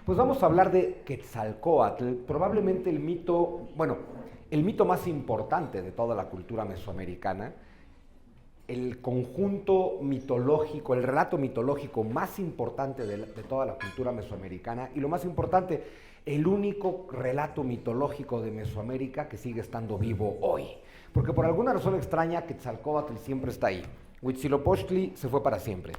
Pues vamos a hablar de Quetzalcóatl, probablemente el mito más importante de toda la cultura mesoamericana, el conjunto mitológico, el relato mitológico más importante de toda la cultura mesoamericana y lo más importante, el único relato mitológico de Mesoamérica que sigue estando vivo hoy. Porque por alguna razón extraña, Quetzalcóatl siempre está ahí. Huitzilopochtli se fue para siempre.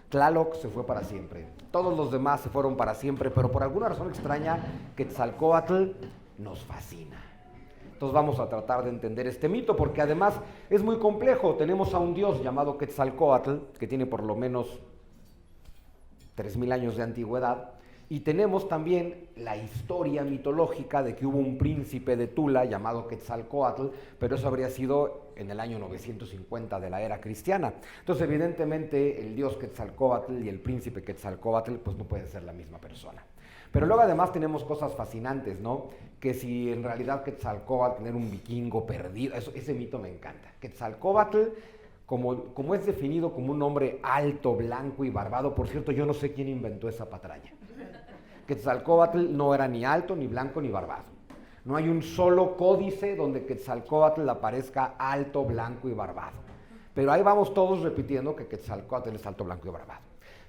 Tlaloc se fue para siempre. Todos los demás se fueron para siempre, pero por alguna razón extraña, Quetzalcóatl nos fascina. Entonces vamos a tratar de entender este mito, porque además es muy complejo. Tenemos a un dios llamado Quetzalcóatl, que tiene por lo menos 3000 años de antigüedad, y tenemos también la historia mitológica de que hubo un príncipe de Tula llamado Quetzalcóatl, pero eso habría sido en el año 950 de la era cristiana. Entonces, evidentemente, el dios Quetzalcóatl y el príncipe Quetzalcóatl pues no pueden ser la misma persona. Pero luego además tenemos cosas fascinantes, ¿no? Que si en realidad Quetzalcóatl era un vikingo perdido, ese mito me encanta. Quetzalcóatl, como es definido como un hombre alto, blanco y barbado, por cierto, yo no sé quién inventó esa patraña. Quetzalcóatl no era ni alto, ni blanco, ni barbado. No hay un solo códice donde Quetzalcóatl aparezca alto, blanco y barbado. Pero ahí vamos todos repitiendo que Quetzalcóatl es alto, blanco y barbado.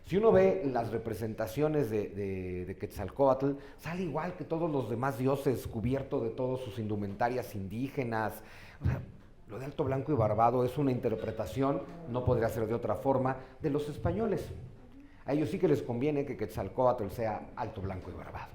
Si uno ve las representaciones de Quetzalcóatl, sale igual que todos los demás dioses, cubierto de todas sus indumentarias indígenas. O sea, lo de alto, blanco y barbado es una interpretación, no podría ser de otra forma, de los españoles. A ellos sí que les conviene que Quetzalcóatl sea alto, blanco y barbado.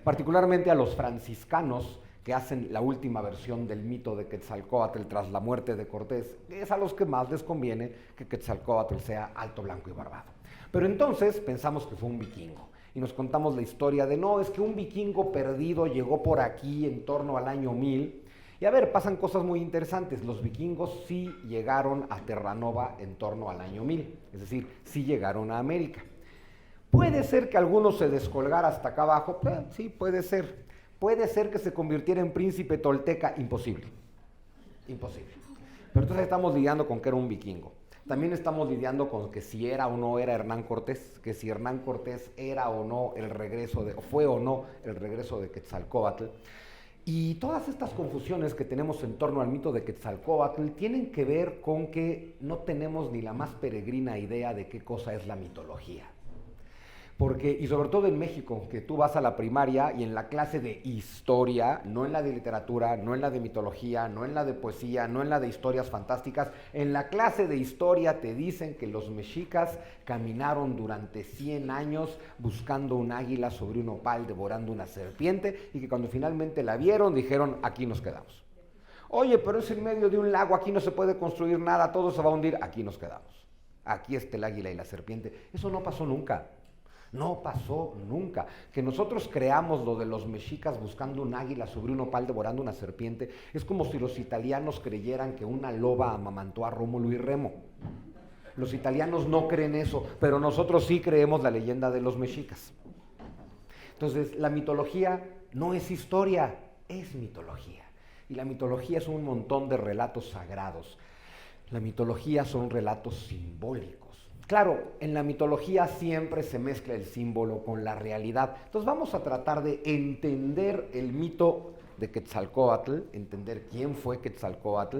Particularmente a los franciscanos, que hacen la última versión del mito de Quetzalcóatl tras la muerte de Cortés, es a los que más les conviene que Quetzalcóatl sea alto, blanco y barbado. Pero entonces pensamos que fue un vikingo y nos contamos la historia de no, es que un vikingo perdido llegó por aquí en torno al año 1000. Y a ver, pasan cosas muy interesantes. Los vikingos sí llegaron a Terranova en torno al año 1000, es decir, sí llegaron a América. Puede ser que alguno se descolgara hasta acá abajo, sí, puede ser. Puede ser que se convirtiera en príncipe tolteca, imposible. Imposible. Pero entonces estamos lidiando con que era un vikingo. También estamos lidiando con que si era o no era Hernán Cortés, que si Hernán Cortés era o no fue o no el regreso de Quetzalcóatl. Y todas estas confusiones que tenemos en torno al mito de Quetzalcóatl tienen que ver con que no tenemos ni la más peregrina idea de qué cosa es la mitología. Y sobre todo en México, que tú vas a la primaria y en la clase de historia, no en la de literatura, no en la de mitología, no en la de poesía, no en la de historias fantásticas, en la clase de historia te dicen que los mexicas caminaron durante 100 años buscando un águila sobre un opal, devorando una serpiente, y que cuando finalmente la vieron dijeron, aquí nos quedamos. Oye, pero es en medio de un lago, aquí no se puede construir nada, todo se va a hundir, aquí nos quedamos. Aquí está el águila y la serpiente. Eso no pasó nunca. No pasó nunca. Que nosotros creamos lo de los mexicas buscando un águila sobre un opal devorando una serpiente es como si los italianos creyeran que una loba amamantó a Rómulo y Remo. Los italianos no creen eso, pero nosotros sí creemos la leyenda de los mexicas. Entonces, la mitología no es historia, es mitología. Y la mitología es un montón de relatos sagrados. La mitología son relatos simbólicos. Claro, en la mitología siempre se mezcla el símbolo con la realidad. Entonces vamos a tratar de entender el mito de Quetzalcóatl, entender quién fue Quetzalcóatl,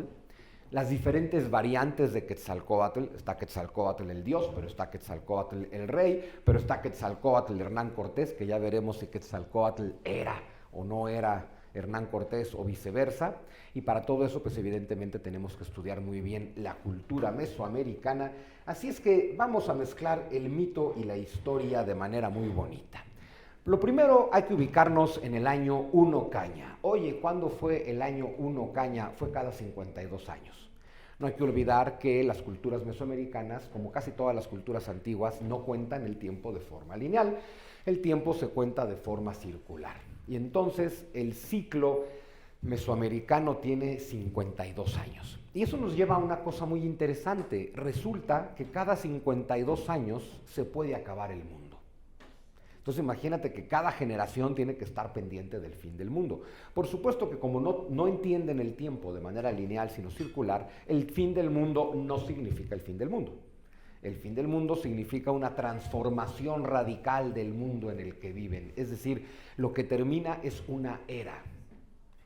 las diferentes variantes de Quetzalcóatl. Está Quetzalcóatl el dios, pero está Quetzalcóatl el rey, pero está Quetzalcóatl Hernán Cortés, que ya veremos si Quetzalcóatl era o no era Hernán Cortés o viceversa. Y para todo eso, pues evidentemente tenemos que estudiar muy bien la cultura mesoamericana. Así es que vamos a mezclar el mito y la historia de manera muy bonita. Lo primero, hay que ubicarnos en el año 1 Caña. Oye, ¿cuándo fue el año 1 Caña? Fue cada 52 años. No hay que olvidar que las culturas mesoamericanas, como casi todas las culturas antiguas, no cuentan el tiempo de forma lineal. El tiempo se cuenta de forma circular. Y entonces el ciclo mesoamericano tiene 52 años. Y eso nos lleva a una cosa muy interesante. Resulta que cada 52 años se puede acabar el mundo. Entonces imagínate que cada generación tiene que estar pendiente del fin del mundo. Por supuesto que como no entienden el tiempo de manera lineal sino circular, el fin del mundo no significa el fin del mundo. El fin del mundo significa una transformación radical del mundo en el que viven. Es decir, lo que termina es una era.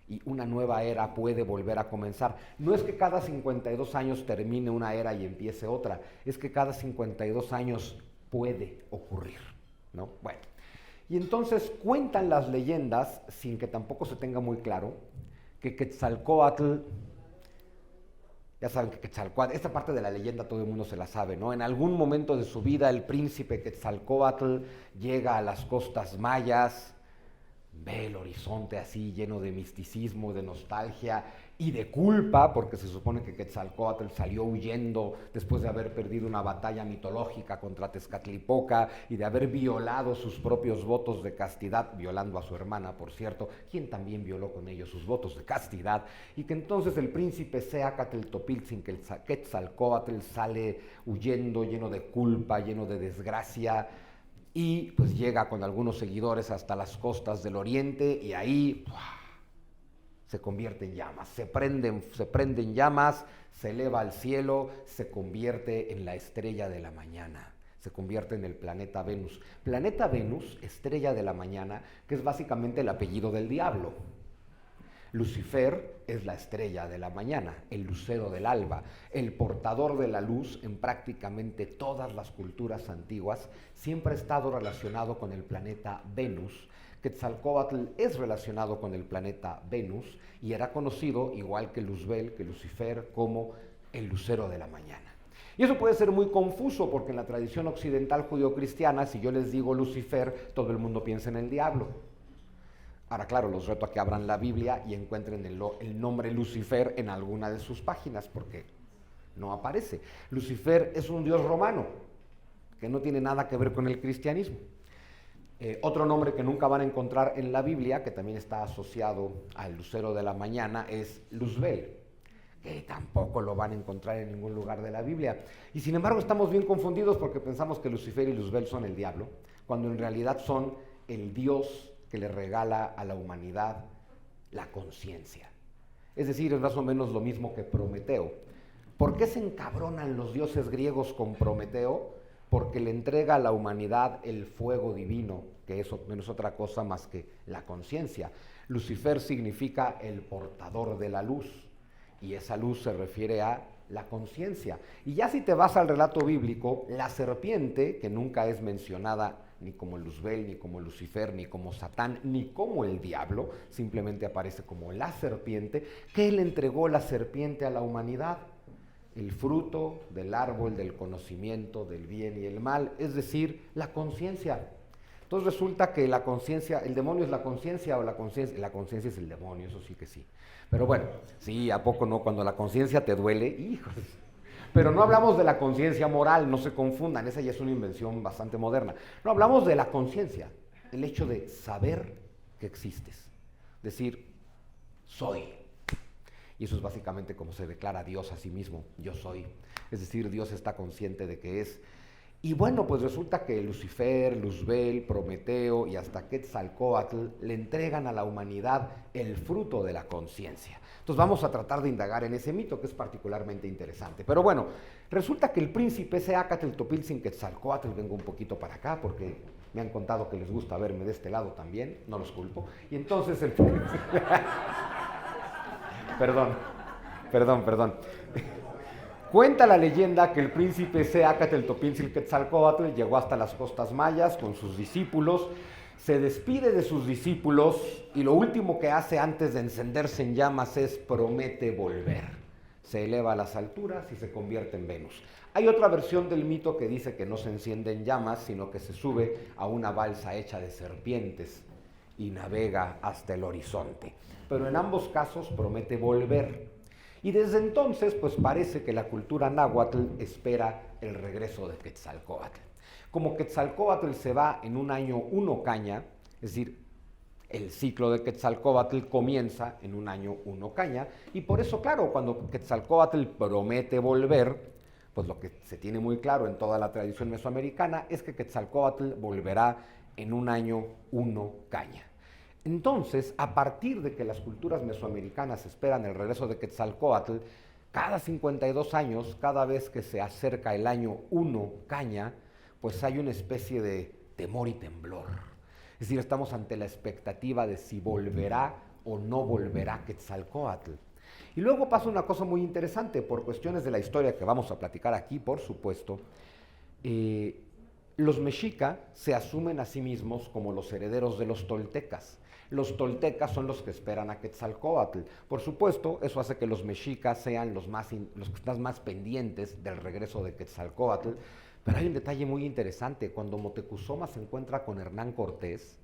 Y una nueva era puede volver a comenzar. No es que cada 52 años termine una era y empiece otra, es que cada 52 años puede ocurrir, ¿no? Bueno, y entonces cuentan las leyendas, sin que tampoco se tenga muy claro, que Quetzalcóatl, ya saben que Quetzalcóatl, esta parte de la leyenda todo el mundo se la sabe, ¿no? En algún momento de su vida el príncipe Quetzalcóatl llega a las costas mayas, ve el horizonte así lleno de misticismo, de nostalgia y de culpa, porque se supone que Quetzalcóatl salió huyendo después de haber perdido una batalla mitológica contra Tezcatlipoca y de haber violado sus propios votos de castidad, violando a su hermana, por cierto, quien también violó con ellos sus votos de castidad, y que entonces el príncipe Seacatltopiltzin Quetzalcóatl sale huyendo, lleno de culpa, lleno de desgracia, y pues llega con algunos seguidores hasta las costas del oriente y ahí se convierte en llamas, se prende en llamas, se eleva al cielo, se convierte en la estrella de la mañana, se convierte en el planeta Venus. Planeta Venus, estrella de la mañana, que es básicamente el apellido del diablo. Lucifer es la estrella de la mañana, el lucero del alba, el portador de la luz en prácticamente todas las culturas antiguas, siempre ha estado relacionado con el planeta Venus. Quetzalcóatl es relacionado con el planeta Venus y era conocido, igual que Luzbel, que Lucifer, como el lucero de la mañana. Y eso puede ser muy confuso porque en la tradición occidental judio-cristiana, si yo les digo Lucifer, todo el mundo piensa en el diablo. Ahora, claro, los reto a que abran la Biblia y encuentren el nombre Lucifer en alguna de sus páginas, porque no aparece. Lucifer es un dios romano, que no tiene nada que ver con el cristianismo. Otro nombre que nunca van a encontrar en la Biblia, que también está asociado al lucero de la mañana, es Luzbel, que tampoco lo van a encontrar en ningún lugar de la Biblia. Y sin embargo estamos bien confundidos porque pensamos que Lucifer y Luzbel son el diablo, cuando en realidad son el dios que le regala a la humanidad la conciencia. Es decir, es más o menos lo mismo que Prometeo. ¿Por qué se encabronan los dioses griegos con Prometeo? Porque le entrega a la humanidad el fuego divino, que eso no es otra cosa más que la conciencia. Lucifer significa el portador de la luz, y esa luz se refiere a la conciencia. Y ya si te vas al relato bíblico, la serpiente, que nunca es mencionada ni como Luzbel, ni como Lucifer, ni como Satán, ni como el diablo, simplemente aparece como la serpiente, que le entregó la serpiente a la humanidad, el fruto del árbol del conocimiento del bien y el mal, es decir, la conciencia. Entonces resulta que la conciencia, el demonio es la conciencia o la conciencia es el demonio, eso sí que sí. Pero bueno, sí, ¿a poco no? Cuando la conciencia te duele, hijos. Pero no hablamos de la conciencia moral, no se confundan, esa ya es una invención bastante moderna. No, hablamos de la conciencia, el hecho de saber que existes, decir, soy. Y eso es básicamente como se declara Dios a sí mismo, yo soy. Es decir, Dios está consciente de que es. Y bueno, pues resulta que Lucifer, Luzbel, Prometeo y hasta Quetzalcóatl le entregan a la humanidad el fruto de la conciencia. Entonces vamos a tratar de indagar en ese mito que es particularmente interesante. Pero bueno, resulta que el príncipe Seacatltopiltzin Quetzalcóatl, vengo un poquito para acá porque me han contado que les gusta verme de este lado también, no los culpo. Y entonces el Perdón. Cuenta la leyenda que el príncipe Seacatltopiltzin Quetzalcóatl llegó hasta las costas mayas con sus discípulos, se despide de sus discípulos y lo último que hace antes de encenderse en llamas es promete volver. Se eleva a las alturas y se convierte en Venus. Hay otra versión del mito que dice que no se enciende en llamas, sino que se sube a una balsa hecha de serpientes y navega hasta el horizonte. Pero en ambos casos promete volver. Y desde entonces, pues parece que la cultura náhuatl espera el regreso de Quetzalcóatl. Como Quetzalcóatl se va en un año 1 caña, es decir, el ciclo de Quetzalcóatl comienza en un año 1 caña, y por eso, claro, cuando Quetzalcóatl promete volver, pues lo que se tiene muy claro en toda la tradición mesoamericana es que Quetzalcóatl volverá en un año 1 caña. Entonces, a partir de que las culturas mesoamericanas esperan el regreso de Quetzalcóatl, Cada 52 años, cada vez que se acerca el año 1 Caña, pues hay una especie de temor y temblor. Es decir, estamos ante la expectativa de si volverá o no volverá Quetzalcóatl. Y luego pasa una cosa muy interesante, por cuestiones de la historia que vamos a platicar aquí, por supuesto. Los mexica se asumen a sí mismos como los herederos de los toltecas. Los toltecas son los que esperan a Quetzalcóatl. Por supuesto, eso hace que los mexicas sean los que están más pendientes del regreso de Quetzalcóatl. Pero hay un detalle muy interesante. Cuando Moctezuma se encuentra con Hernán Cortés,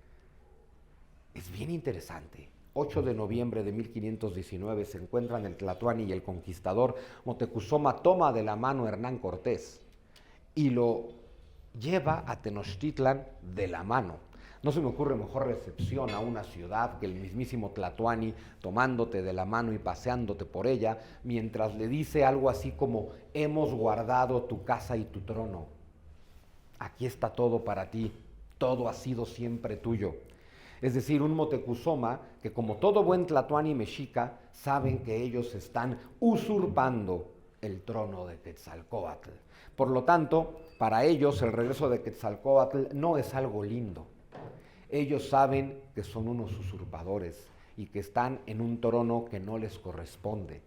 es bien interesante. 8 de noviembre de 1519 se encuentran el Tlatoani y el Conquistador. Moctezuma toma de la mano a Hernán Cortés y lo lleva a Tenochtitlan de la mano. No se me ocurre mejor recepción a una ciudad que el mismísimo Tlatoani tomándote de la mano y paseándote por ella, mientras le dice algo así como: hemos guardado tu casa y tu trono. Aquí está todo para ti, todo ha sido siempre tuyo. Es decir, un Moctezuma que, como todo buen Tlatoani mexica, saben que ellos están usurpando el trono de Quetzalcóatl. Por lo tanto, para ellos el regreso de Quetzalcóatl no es algo lindo. Ellos saben que son unos usurpadores y que están en un trono que no les corresponde.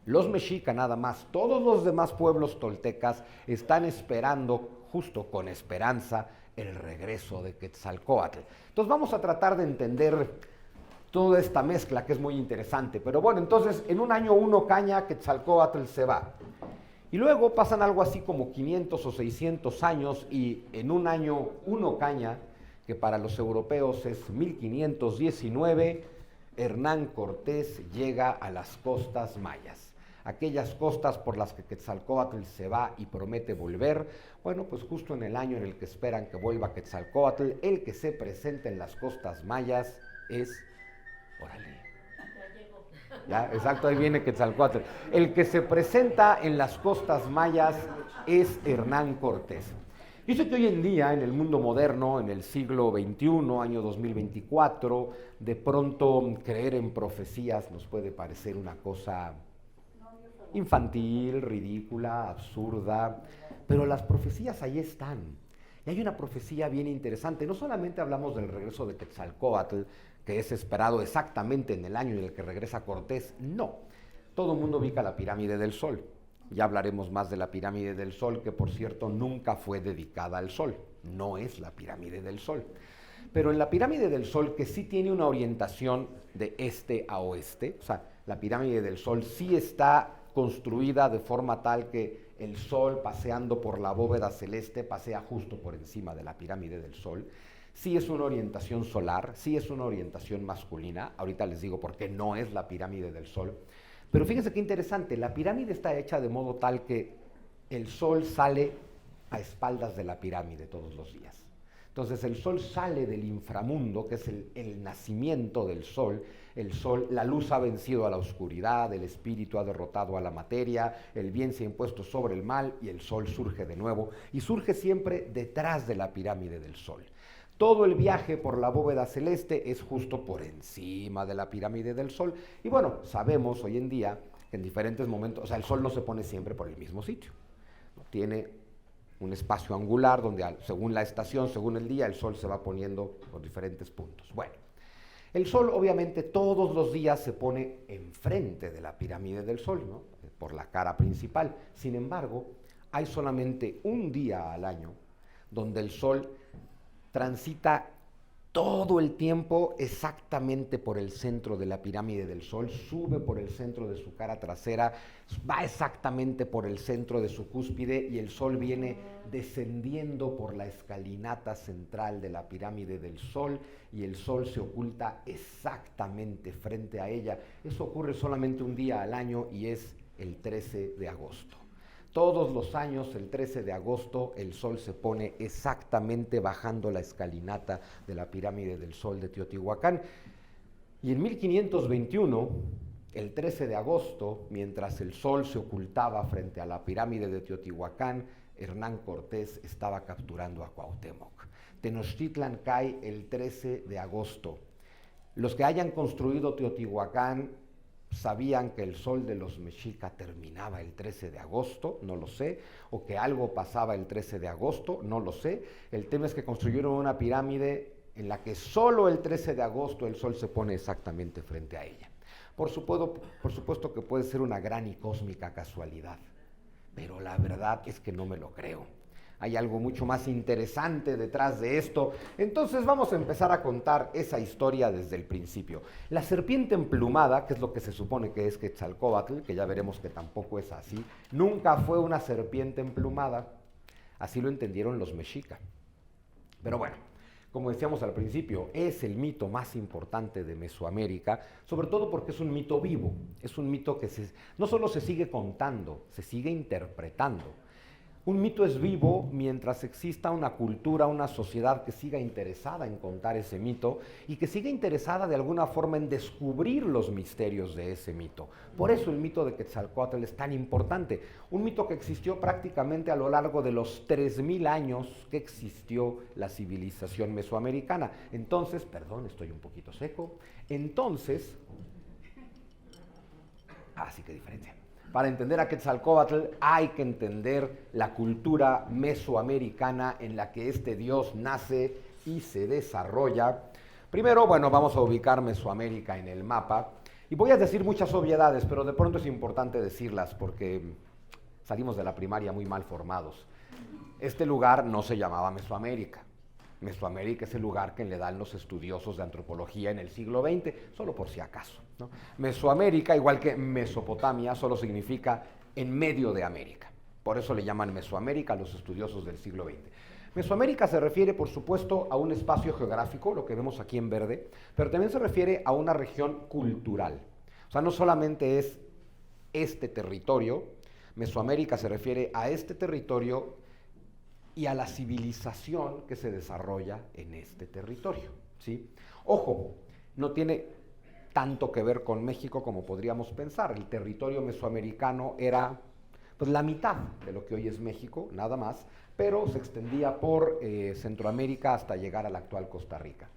Los mexica nada más, todos los demás pueblos toltecas están esperando, justo con esperanza, el regreso de Quetzalcóatl. Entonces vamos a tratar de entender toda esta mezcla que es muy interesante. Pero bueno, entonces en un año 1 Caña, Quetzalcóatl se va. Y luego pasan algo así como 500 o 600 años y en un año 1 Caña, que para los europeos es 1519, Hernán Cortés llega a las costas mayas. Aquellas costas por las que Quetzalcóatl se va y promete volver. Bueno, pues justo en el año en el que esperan que vuelva Quetzalcóatl, el que se presenta en las costas mayas es... órale. Ya, exacto, ahí viene Quetzalcóatl. El que se presenta en las costas mayas es Hernán Cortés. Yo sé que hoy en día, en el mundo moderno, en el siglo XXI, año 2024, de pronto creer en profecías nos puede parecer una cosa infantil, ridícula, absurda, pero las profecías ahí están. Y hay una profecía bien interesante. No solamente hablamos del regreso de Quetzalcóatl, que es esperado exactamente en el año en el que regresa Cortés, no. Todo el mundo ubica la pirámide del Sol. Ya hablaremos más de la pirámide del Sol, que por cierto nunca fue dedicada al Sol. No es la pirámide del Sol. Pero en la pirámide del Sol, que sí tiene una orientación de este a oeste, o sea, la pirámide del Sol sí está construida de forma tal que el Sol, paseando por la bóveda celeste, pasea justo por encima de la pirámide del Sol. Sí es una orientación solar, sí es una orientación masculina. Ahorita les digo por qué no es la pirámide del Sol. Pero fíjense qué interesante, la pirámide está hecha de modo tal que el Sol sale a espaldas de la pirámide todos los días. Entonces el Sol sale del inframundo, que es el nacimiento del Sol. El Sol, la luz ha vencido a la oscuridad, el espíritu ha derrotado a la materia, el bien se ha impuesto sobre el mal y el Sol surge de nuevo. Y surge siempre detrás de la pirámide del Sol. Todo el viaje por la bóveda celeste es justo por encima de la pirámide del Sol. Y bueno, sabemos hoy en día que en diferentes momentos, o sea, el Sol no se pone siempre por el mismo sitio. Tiene un espacio angular donde según la estación, según el día, el Sol se va poniendo por diferentes puntos. Bueno, el Sol obviamente todos los días se pone enfrente de la pirámide del Sol, ¿no? Por la cara principal. Sin embargo, hay solamente un día al año donde el Sol transita todo el tiempo exactamente por el centro de la pirámide del Sol, sube por el centro de su cara trasera, va exactamente por el centro de su cúspide y el Sol viene descendiendo por la escalinata central de la pirámide del Sol y el Sol se oculta exactamente frente a ella. Eso ocurre solamente un día al año y es el 13 de agosto. Todos los años, el 13 de agosto, el Sol se pone exactamente bajando la escalinata de la pirámide del Sol de Teotihuacán. Y en 1521, el 13 de agosto, mientras el Sol se ocultaba frente a la pirámide de Teotihuacán, Hernán Cortés estaba capturando a Cuauhtémoc. Tenochtitlan cae el 13 de agosto. Los que hayan construido Teotihuacán sabían que el sol de los mexica terminaba el 13 de agosto, no lo sé, o que algo pasaba el 13 de agosto, no lo sé. El tema es que construyeron una pirámide en la que solo el 13 de agosto el sol se pone exactamente frente a ella. Por supuesto que puede ser una gran y cósmica casualidad, pero la verdad es que no me lo creo. Hay algo mucho más interesante detrás de esto. Entonces vamos a empezar a contar esa historia desde el principio. La serpiente emplumada, que es lo que se supone que es Quetzalcóatl, que ya veremos que tampoco es así, nunca fue una serpiente emplumada. Así lo entendieron los mexicas. Pero bueno, como decíamos al principio, es el mito más importante de Mesoamérica, sobre todo porque es un mito vivo. Es un mito que no solo se sigue contando, se sigue interpretando. Un mito es vivo mientras exista una cultura, una sociedad que siga interesada en contar ese mito y que siga interesada de alguna forma en descubrir los misterios de ese mito. Por eso el mito de Quetzalcóatl es tan importante. Un mito que existió prácticamente a lo largo de los 3000 años que existió la civilización mesoamericana. Entonces, perdón, estoy un poquito seco. Entonces, sí que diferencia. Para entender a Quetzalcóatl hay que entender la cultura mesoamericana en la que este dios nace y se desarrolla. Primero, bueno, vamos a ubicar Mesoamérica en el mapa. Y voy a decir muchas obviedades, pero de pronto es importante decirlas porque salimos de la primaria muy mal formados. Este lugar no se llamaba Mesoamérica. Mesoamérica es el lugar que le dan los estudiosos de antropología en el siglo XX, solo por si acaso, ¿no? Mesoamérica, igual que Mesopotamia, solo significa en medio de América. Por eso le llaman Mesoamérica a los estudiosos del siglo XX. Mesoamérica se refiere, por supuesto, a un espacio geográfico, lo que vemos aquí en verde, pero también se refiere a una región cultural. O sea, no solamente es este territorio, Mesoamérica se refiere a este territorio y a la civilización que se desarrolla en este territorio, ¿sí? Ojo, no tiene tanto que ver con México como podríamos pensar. El territorio mesoamericano era pues, la mitad de lo que hoy es México, nada más, pero se extendía por Centroamérica hasta llegar a la actual Costa Rica.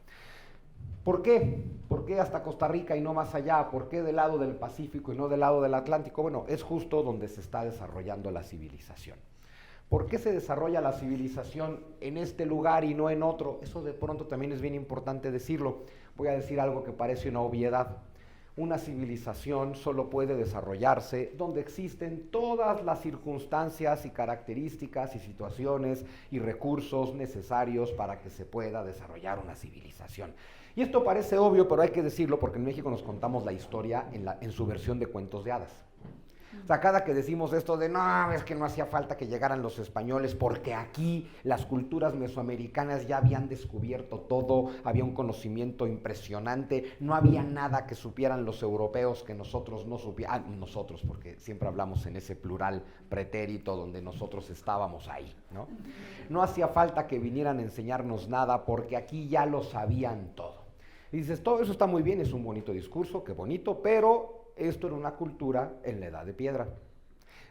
¿Por qué? ¿Por qué hasta Costa Rica y no más allá? ¿Por qué del lado del Pacífico y no del lado del Atlántico? Bueno, es justo donde se está desarrollando la civilización. ¿Por qué se desarrolla la civilización en este lugar y no en otro? Eso de pronto también es bien importante decirlo. Voy a decir algo que parece una obviedad. Una civilización solo puede desarrollarse donde existen todas las circunstancias y características y situaciones y recursos necesarios para que se pueda desarrollar una civilización. Y esto parece obvio, pero hay que decirlo porque en México nos contamos la historia en su versión de cuentos de hadas. O sea, cada que decimos esto de no, es que no hacía falta que llegaran los españoles porque aquí las culturas mesoamericanas ya habían descubierto todo, había un conocimiento impresionante, no había nada que supieran los europeos que nosotros no supiéramos, nosotros porque siempre hablamos en ese plural pretérito donde nosotros estábamos ahí, ¿no? No hacía falta que vinieran a enseñarnos nada porque aquí ya lo sabían todo. Y dices, todo eso está muy bien, es un bonito discurso, qué bonito, pero esto era una cultura en la Edad de Piedra.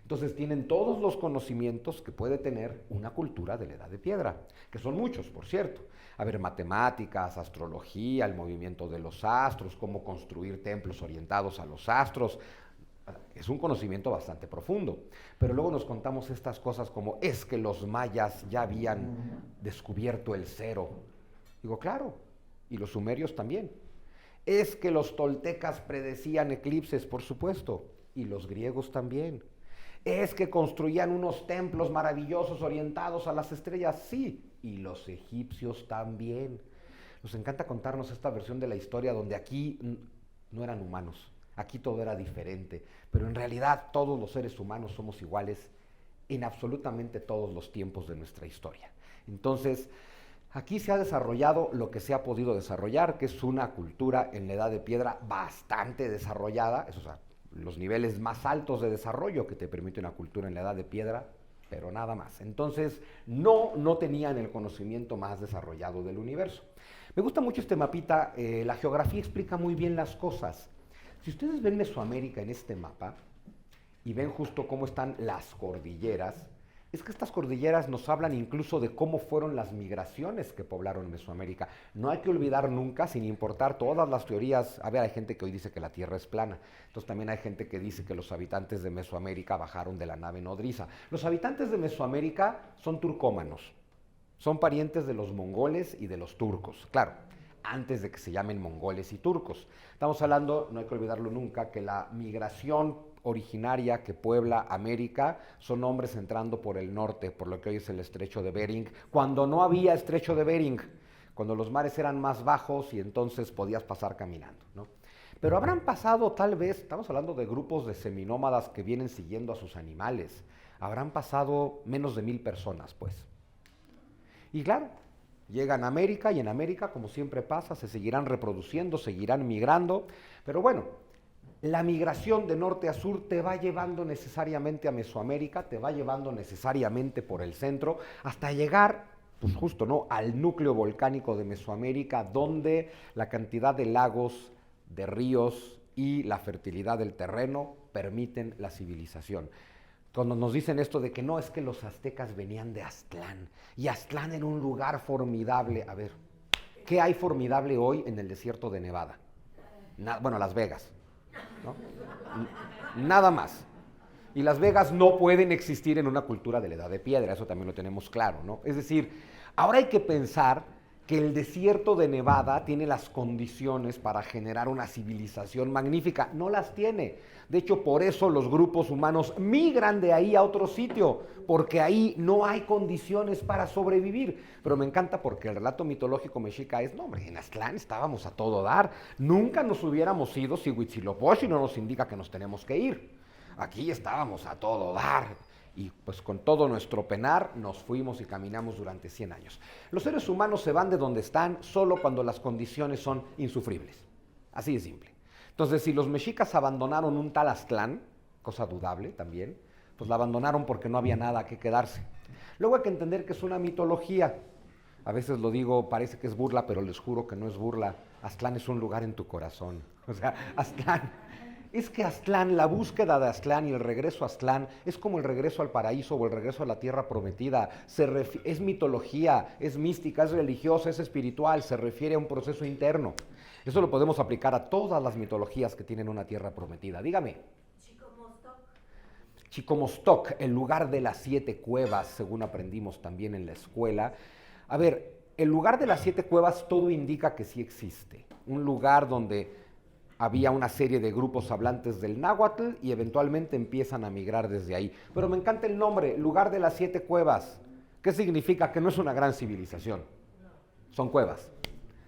Entonces tienen todos los conocimientos que puede tener una cultura de la Edad de Piedra, que son muchos, por cierto. A ver, matemáticas, astrología, el movimiento de los astros, cómo construir templos orientados a los astros. Es un conocimiento bastante profundo. Pero luego nos contamos estas cosas como, es que los mayas ya habían descubierto el cero. Digo, claro, y los sumerios también. Es que los toltecas predecían eclipses, por supuesto, y los griegos también. Es que construían unos templos maravillosos orientados a las estrellas, sí, y los egipcios también. Nos encanta contarnos esta versión de la historia donde aquí no eran humanos, aquí todo era diferente, pero en realidad todos los seres humanos somos iguales en absolutamente todos los tiempos de nuestra historia. Entonces, aquí se ha desarrollado lo que se ha podido desarrollar, que es una cultura en la Edad de Piedra bastante desarrollada, o sea, los niveles más altos de desarrollo que te permite una cultura en la Edad de Piedra, pero nada más. Entonces, no tenían el conocimiento más desarrollado del universo. Me gusta mucho este mapita, la geografía explica muy bien las cosas. Si ustedes ven Mesoamérica en este mapa y ven justo cómo están las cordilleras, Es que estas cordilleras nos hablan incluso de cómo fueron las migraciones que poblaron Mesoamérica. No hay que olvidar nunca, sin importar todas las teorías, a ver, hay gente que hoy dice que la Tierra es plana, entonces también hay gente que dice que los habitantes de Mesoamérica bajaron de la nave nodriza. Los habitantes de Mesoamérica son turcómanos, son parientes de los mongoles y de los turcos, claro, antes de que se llamen mongoles y turcos. Estamos hablando, no hay que olvidarlo nunca, que la migración originaria que puebla América son hombres entrando por el norte, por lo que hoy es el estrecho de Bering, cuando no había estrecho de Bering, cuando los mares eran más bajos y entonces podías pasar caminando, ¿no? Pero habrán pasado tal vez, estamos hablando de grupos de seminómadas que vienen siguiendo a sus animales, habrán pasado menos de 1000 personas, pues. Y claro, llegan a América y en América, como siempre pasa, se seguirán reproduciendo, seguirán migrando, pero bueno, la migración de norte a sur te va llevando necesariamente a Mesoamérica, te va llevando necesariamente por el centro, hasta llegar, pues justo, ¿no?, al núcleo volcánico de Mesoamérica, donde la cantidad de lagos, de ríos y la fertilidad del terreno permiten la civilización. Cuando nos dicen esto de que no, es que los aztecas venían de Aztlán, y Aztlán era un lugar formidable. A ver, ¿qué hay formidable hoy en el desierto de Nevada? Bueno, Las Vegas, ¿no? Nada más. Y Las Vegas no pueden existir en una cultura de la edad de piedra, eso también lo tenemos claro, ¿no? Es decir, ahora hay que pensar que el desierto de Nevada tiene las condiciones para generar una civilización magnífica. No las tiene. De hecho, por eso los grupos humanos migran de ahí a otro sitio, porque ahí no hay condiciones para sobrevivir. Pero me encanta porque el relato mitológico mexica es, no hombre, en Aztlán estábamos a todo dar. Nunca nos hubiéramos ido si Huitzilopochtli no nos indica que nos tenemos que ir. Aquí estábamos a todo dar. Y pues con todo nuestro penar nos fuimos y caminamos durante 100 años. Los seres humanos se van de donde están solo cuando las condiciones son insufribles. Así de simple. Entonces, si los mexicas abandonaron un tal Aztlán, cosa dudable también, pues la abandonaron porque no había nada que quedarse. Luego hay que entender que es una mitología. A veces lo digo, parece que es burla, pero les juro que no es burla. Aztlán es un lugar en tu corazón. O sea, Aztlán... Es que Aztlán, la búsqueda de Aztlán y el regreso a Aztlán es como el regreso al paraíso o el regreso a la tierra prometida. Es mitología, es mística, es religiosa, es espiritual, se refiere a un proceso interno. Eso lo podemos aplicar a todas las mitologías que tienen una tierra prometida. Dígame. Chicomostoc, el lugar de las 7 cuevas, según aprendimos también en la escuela. A ver, el lugar de las 7 cuevas todo indica que sí existe. Un lugar donde había una serie de grupos hablantes del náhuatl y eventualmente empiezan a migrar desde ahí. Pero me encanta el nombre, lugar de las 7 cuevas. ¿Qué significa? Que no es una gran civilización. Son cuevas,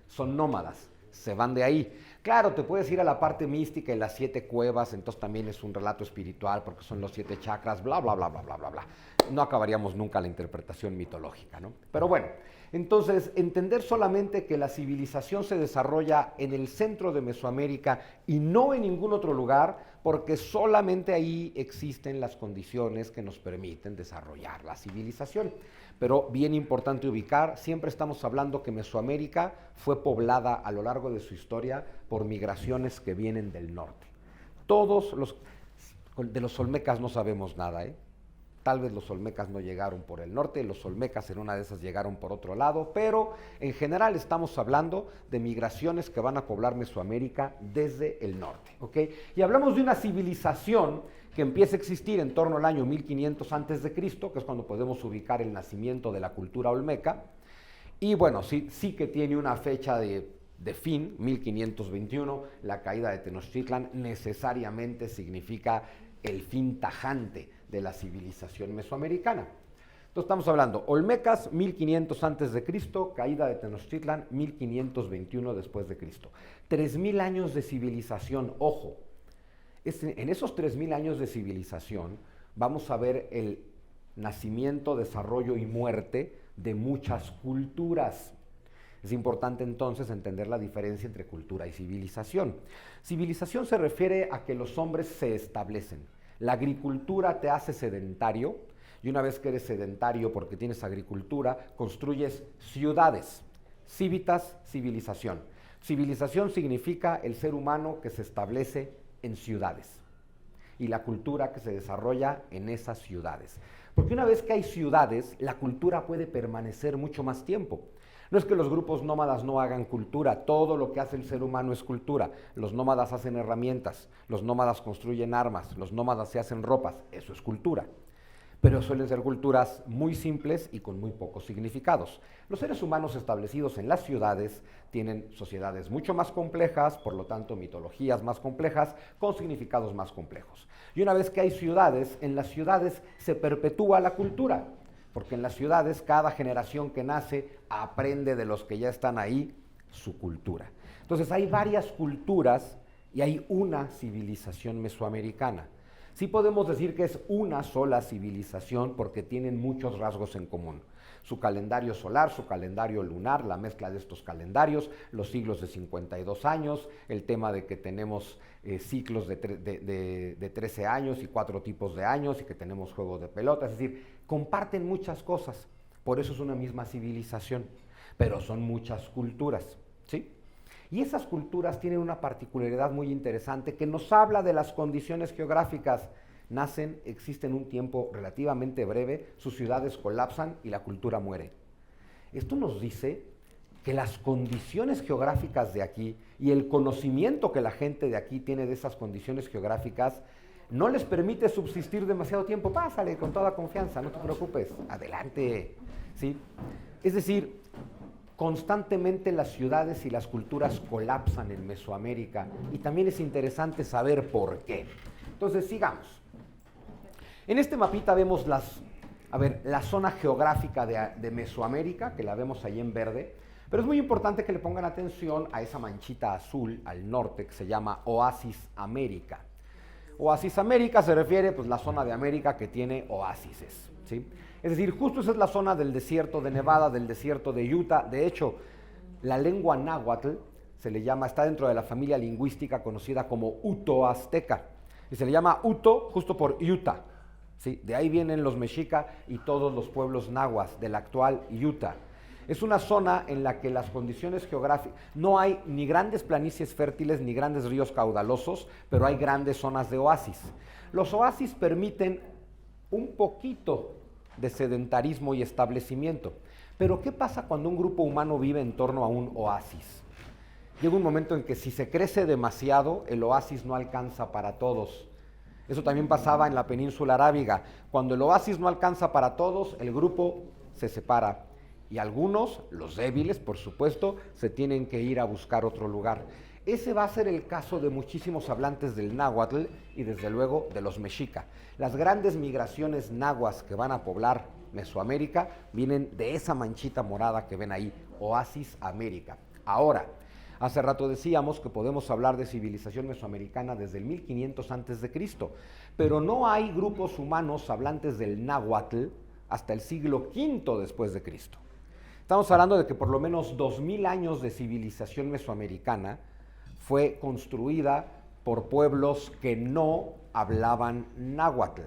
son nómadas, se van de ahí. Claro, te puedes ir a la parte mística y las 7 cuevas, entonces también es un relato espiritual porque son los 7 chakras, bla, bla, bla, bla, bla, bla, bla. No acabaríamos nunca la interpretación mitológica, ¿no? Pero bueno, entonces entender solamente que la civilización se desarrolla en el centro de Mesoamérica y no en ningún otro lugar, porque solamente ahí existen las condiciones que nos permiten desarrollar la civilización. Pero bien importante ubicar, siempre estamos hablando que Mesoamérica fue poblada a lo largo de su historia por migraciones que vienen del norte. De los olmecas no sabemos nada, ¿eh? Tal vez los olmecas no llegaron por el norte, los olmecas en una de esas llegaron por otro lado, pero en general estamos hablando de migraciones que van a poblar Mesoamérica desde el norte, ¿ok? Y hablamos de una civilización que empieza a existir en torno al año 1500 a.C., que es cuando podemos ubicar el nacimiento de la cultura olmeca, y bueno, sí que tiene una fecha de fin, 1521, la caída de Tenochtitlan necesariamente significa el fin tajante de la civilización mesoamericana. Entonces estamos hablando, olmecas, 1500 a.C., caída de Tenochtitlan, 1521 después de Cristo. 3000 años de civilización, ojo. En esos 3000 años de civilización vamos a ver el nacimiento, desarrollo y muerte de muchas culturas. Es importante entonces entender la diferencia entre cultura y civilización. Civilización se refiere a que los hombres se establecen. La agricultura te hace sedentario y una vez que eres sedentario porque tienes agricultura, construyes ciudades. Civitas, civilización. Civilización significa el ser humano que se establece en ciudades y la cultura que se desarrolla en esas ciudades. Porque una vez que hay ciudades, la cultura puede permanecer mucho más tiempo. No es que los grupos nómadas no hagan cultura, todo lo que hace el ser humano es cultura. Los nómadas hacen herramientas, los nómadas construyen armas, los nómadas se hacen ropas, eso es cultura. Pero suelen ser culturas muy simples y con muy pocos significados. Los seres humanos establecidos en las ciudades tienen sociedades mucho más complejas, por lo tanto mitologías más complejas, con significados más complejos. Y una vez que hay ciudades, en las ciudades se perpetúa la cultura, porque en las ciudades cada generación que nace aprende de los que ya están ahí su cultura. Entonces hay varias culturas y hay una civilización mesoamericana. Sí podemos decir que es una sola civilización porque tienen muchos rasgos en común. Su calendario solar, su calendario lunar, la mezcla de estos calendarios, los siglos de 52 años, el tema de que tenemos ciclos de 13 años y 4 tipos de años y que tenemos juegos de pelota, es decir, comparten muchas cosas, por eso es una misma civilización, pero son muchas culturas, ¿sí? Y esas culturas tienen una particularidad muy interesante que nos habla de las condiciones geográficas. Nacen, existen un tiempo relativamente breve, sus ciudades colapsan y la cultura muere. Esto nos dice que las condiciones geográficas de aquí y el conocimiento que la gente de aquí tiene de esas condiciones geográficas no les permite subsistir demasiado tiempo. Pásale con toda confianza, no te preocupes, adelante, ¿sí? Es decir, constantemente las ciudades y las culturas colapsan en Mesoamérica y también es interesante saber por qué. Entonces, sigamos. En este mapita vemos la zona geográfica de Mesoamérica, que la vemos ahí en verde, pero es muy importante que le pongan atención a esa manchita azul al norte que se llama Oasis América. Oasis América se refiere pues la zona de América que tiene oásises, ¿sí? Es decir, justo esa es la zona del desierto de Nevada, del desierto de Utah. De hecho, la lengua náhuatl se le llama, está dentro de la familia lingüística conocida como uto-azteca. Y se le llama Uto justo por Utah, ¿sí? De ahí vienen los mexica y todos los pueblos nahuas del actual Utah. Es una zona en la que las condiciones geográficas, no hay ni grandes planicies fértiles ni grandes ríos caudalosos, pero hay grandes zonas de oasis. Los oasis permiten un poquito de sedentarismo y establecimiento. Pero ¿qué pasa cuando un grupo humano vive en torno a un oasis? Llega un momento en que si se crece demasiado, el oasis no alcanza para todos. Eso también pasaba en la península arábiga. Cuando el oasis no alcanza para todos, el grupo se separa. Y algunos, los débiles, por supuesto, se tienen que ir a buscar otro lugar. Ese va a ser el caso de muchísimos hablantes del náhuatl y desde luego de los mexica. Las grandes migraciones nahuas que van a poblar Mesoamérica vienen de esa manchita morada que ven ahí, Oasis América. Ahora, hace rato decíamos que podemos hablar de civilización mesoamericana desde el 1500 a.C., pero no hay grupos humanos hablantes del náhuatl hasta el siglo V después de Cristo. Estamos hablando de que por lo menos 2000 años de civilización mesoamericana fue construida por pueblos que no hablaban náhuatl.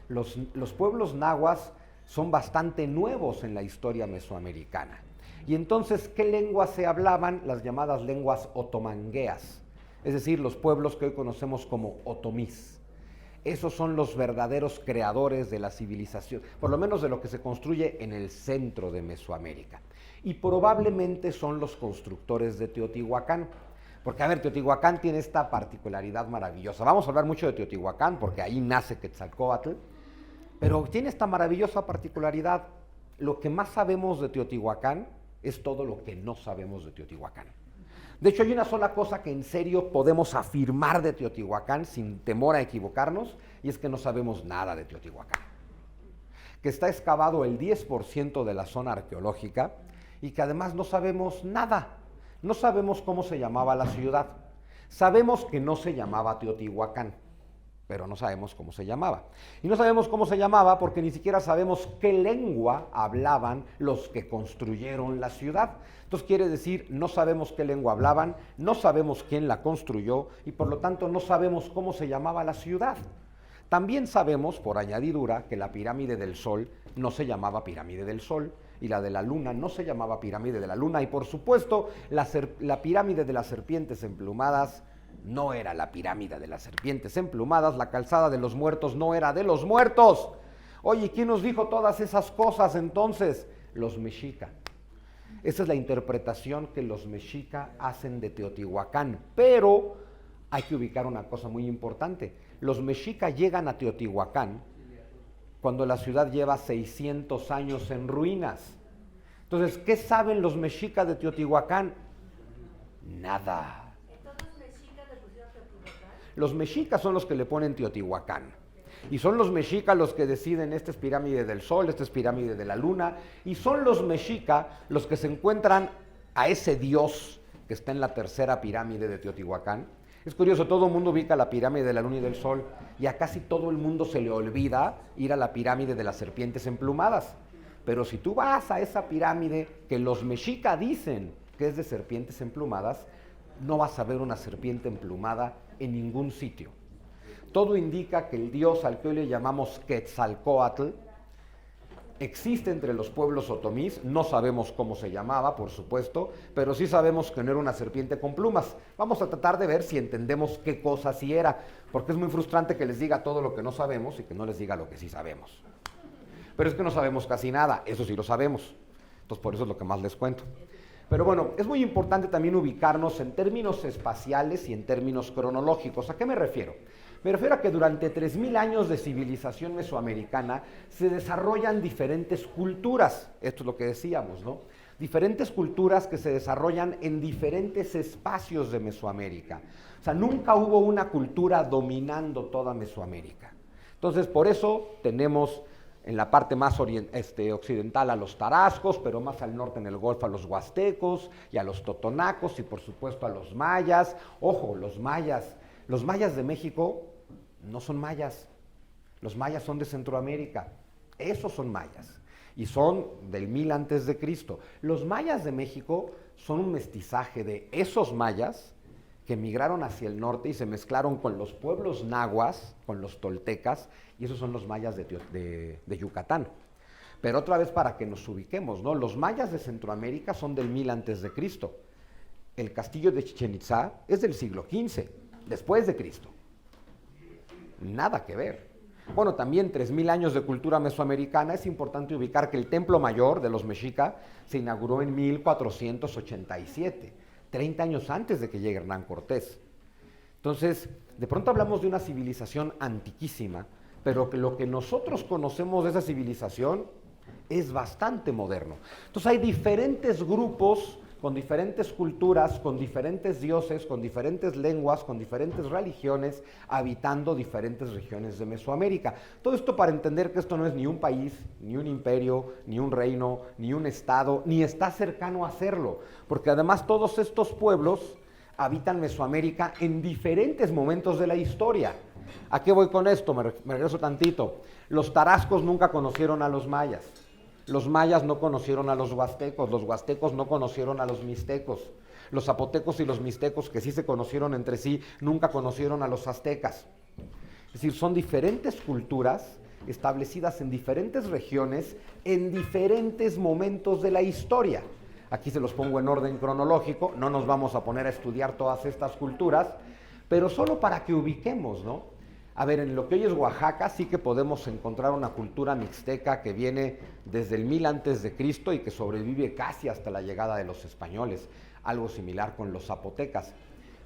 Los pueblos nahuas son bastante nuevos en la historia mesoamericana. Y entonces, ¿qué lenguas se hablaban? Las llamadas lenguas otomangueas, es decir, los pueblos que hoy conocemos como otomís. Esos son los verdaderos creadores de la civilización, por lo menos de lo que se construye en el centro de Mesoamérica. Y probablemente son los constructores de Teotihuacán. Porque, a ver, Teotihuacán tiene esta particularidad maravillosa. Vamos a hablar mucho de Teotihuacán porque ahí nace Quetzalcóatl, pero tiene esta maravillosa particularidad. Lo que más sabemos de Teotihuacán es todo lo que no sabemos de Teotihuacán. De hecho, hay una sola cosa que en serio podemos afirmar de Teotihuacán sin temor a equivocarnos, y es que no sabemos nada de Teotihuacán. Que está excavado el 10% de la zona arqueológica y que además no sabemos nada. No sabemos cómo se llamaba la ciudad. Sabemos que no se llamaba Teotihuacán, pero no sabemos cómo se llamaba. Y no sabemos cómo se llamaba porque ni siquiera sabemos qué lengua hablaban los que construyeron la ciudad. Entonces quiere decir, no sabemos qué lengua hablaban, no sabemos quién la construyó y por lo tanto no sabemos cómo se llamaba la ciudad. También sabemos, por añadidura, que la pirámide del Sol no se llamaba pirámide del Sol y la de la Luna no se llamaba pirámide de la Luna y por supuesto la pirámide de las serpientes emplumadas no era la pirámide de las serpientes emplumadas, la calzada de los muertos no era de los muertos. Oye, ¿quién nos dijo todas esas cosas entonces? Los mexica. Esa es la interpretación que los mexica hacen de Teotihuacán. Pero hay que ubicar una cosa muy importante. Los mexica llegan a Teotihuacán cuando la ciudad lleva 600 años en ruinas. Entonces, ¿qué saben los mexicas de Teotihuacán? Nada. ¿Entonces mexicas le pusieron Teotihuacán? Los mexicas son los que le ponen Teotihuacán. Y son los mexicas los que deciden, esta es pirámide del sol, esta es pirámide de la luna. Y son los mexicas los que se encuentran a ese dios que está en la tercera pirámide de Teotihuacán. Es curioso, todo el mundo ubica la pirámide de la luna y del sol, y a casi todo el mundo se le olvida ir a la pirámide de las serpientes emplumadas. Pero si tú vas a esa pirámide que los mexicas dicen que es de serpientes emplumadas, no vas a ver una serpiente emplumada en ningún sitio. Todo indica que el dios al que hoy le llamamos Quetzalcóatl existe entre los pueblos otomís. No sabemos cómo se llamaba, por supuesto, pero sí sabemos que no era una serpiente con plumas. Vamos a tratar de ver si entendemos qué cosa sí era, porque es muy frustrante que les diga todo lo que no sabemos y que no les diga lo que sí sabemos. Pero es que no sabemos casi nada, eso sí lo sabemos. Entonces por eso es lo que más les cuento. Pero bueno, es muy importante también ubicarnos en términos espaciales y en términos cronológicos. ¿A qué me refiero? Me refiero a que durante 3000 años de civilización mesoamericana se desarrollan diferentes culturas. Esto es lo que decíamos, ¿no? Diferentes culturas que se desarrollan en diferentes espacios de Mesoamérica. O sea, nunca hubo una cultura dominando toda Mesoamérica. Entonces, por eso tenemos en la parte más occidental a los tarascos, pero más al norte en el Golfo a los huastecos y a los totonacos y por supuesto a los mayas. Ojo, los mayas de México no son mayas, los mayas son de Centroamérica, esos son mayas y son del 1000 antes de Cristo. Los mayas de México son un mestizaje de esos mayas que emigraron hacia el norte y se mezclaron con los pueblos nahuas, con los toltecas, y esos son los mayas de Yucatán. Pero otra vez para que nos ubiquemos, ¿no? Los mayas de Centroamérica son del 1000 antes de Cristo. El castillo de Chichén Itzá es del siglo XV, después de Cristo. Nada que ver. Bueno, también 3000 años de cultura mesoamericana. Es importante ubicar que el Templo Mayor de los mexica se inauguró en 1487, 30 años antes de que llegue Hernán Cortés. Entonces, de pronto hablamos de una civilización antiquísima, pero que lo que nosotros conocemos de esa civilización es bastante moderno. Entonces hay diferentes grupos con diferentes culturas, con diferentes dioses, con diferentes lenguas, con diferentes religiones, habitando diferentes regiones de Mesoamérica. Todo esto para entender que esto no es ni un país, ni un imperio, ni un reino, ni un estado, ni está cercano a serlo, porque además todos estos pueblos habitan Mesoamérica en diferentes momentos de la historia. ¿A qué voy con esto? Me regreso tantito. Los tarascos nunca conocieron a los mayas. Los mayas no conocieron a los huastecos no conocieron a los mixtecos, los zapotecos y los mixtecos, que sí se conocieron entre sí, nunca conocieron a los aztecas. Es decir, son diferentes culturas establecidas en diferentes regiones, en diferentes momentos de la historia. Aquí se los pongo en orden cronológico, no nos vamos a poner a estudiar todas estas culturas, pero solo para que ubiquemos, ¿no? A ver, en lo que hoy es Oaxaca sí que podemos encontrar una cultura mixteca que viene desde el 1000 antes de Cristo y que sobrevive casi hasta la llegada de los españoles, algo similar con los zapotecas.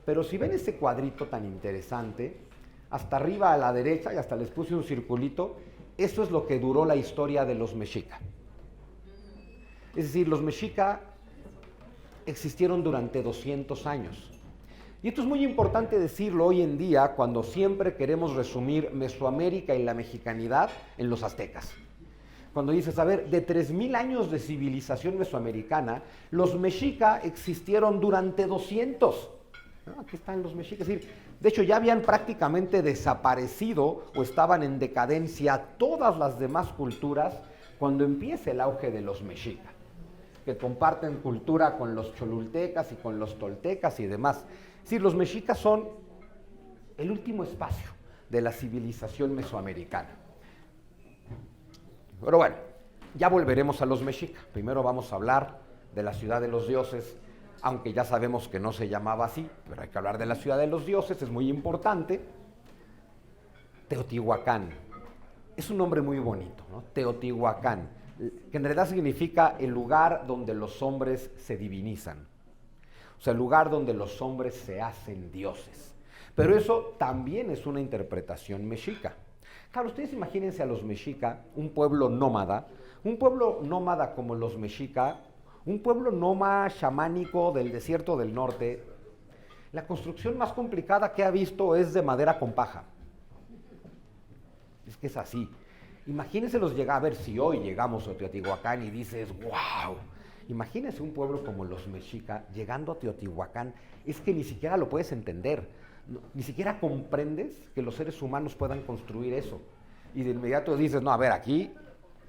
Pero si ven ese cuadrito tan interesante, hasta arriba a la derecha, y hasta les puse un circulito, eso es lo que duró la historia de los mexica. Es decir, los mexica existieron durante 200 años. Y esto es muy importante decirlo hoy en día cuando siempre queremos resumir Mesoamérica y la mexicanidad en los aztecas. Cuando dices, a ver, de 3000 años de civilización mesoamericana, los mexica existieron durante 200. ¿No? Aquí están los mexicas. Es decir, de hecho ya habían prácticamente desaparecido o estaban en decadencia todas las demás culturas cuando empieza el auge de los mexica, que comparten cultura con los cholultecas y con los toltecas y demás. Es decir, los mexicas son el último espacio de la civilización mesoamericana. Pero bueno, ya volveremos a los mexicas. Primero vamos a hablar de la ciudad de los dioses, aunque ya sabemos que no se llamaba así, pero hay que hablar de la ciudad de los dioses, es muy importante. Teotihuacán es un nombre muy bonito, ¿no? Teotihuacán, que en realidad significa el lugar donde los hombres se divinizan. O sea, el lugar donde los hombres se hacen dioses. Pero eso también es una interpretación mexica. Claro, ustedes imagínense a los mexica, un pueblo nómada como los mexica, un pueblo nómada chamánico del desierto del norte. La construcción más complicada que ha visto es de madera con paja. Es que es así. Imagínense a ver si hoy llegamos a Teotihuacán y dices, wow. Imagínense un pueblo como los mexica llegando a Teotihuacán, es que ni siquiera lo puedes entender, ni siquiera comprendes que los seres humanos puedan construir eso. Y de inmediato dices, no, a ver, aquí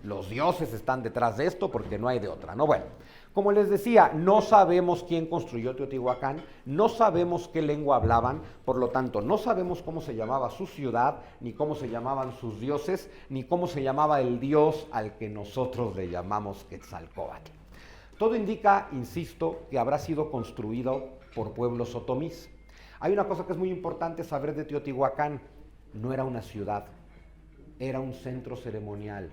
los dioses están detrás de esto porque no hay de otra, ¿no? Bueno, como les decía, no sabemos quién construyó Teotihuacán, no sabemos qué lengua hablaban, por lo tanto, no sabemos cómo se llamaba su ciudad, ni cómo se llamaban sus dioses, ni cómo se llamaba el dios al que nosotros le llamamos Quetzalcóatl. Todo indica, insisto, que habrá sido construido por pueblos otomís. Hay una cosa que es muy importante saber de Teotihuacán, no era una ciudad, era un centro ceremonial.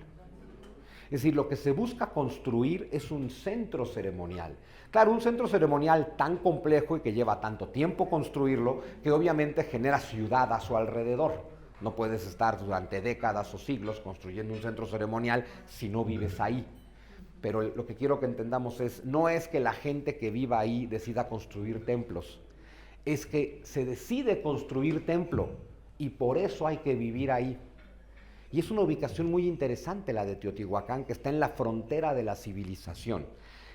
Es decir, lo que se busca construir es un centro ceremonial. Claro, un centro ceremonial tan complejo y que lleva tanto tiempo construirlo, que obviamente genera ciudad a su alrededor. No puedes estar durante décadas o siglos construyendo un centro ceremonial si no vives ahí. Pero lo que quiero que entendamos no es que la gente que viva ahí decida construir templos, es que se decide construir templo y por eso hay que vivir ahí. Y es una ubicación muy interesante la de Teotihuacán, que está en la frontera de la civilización.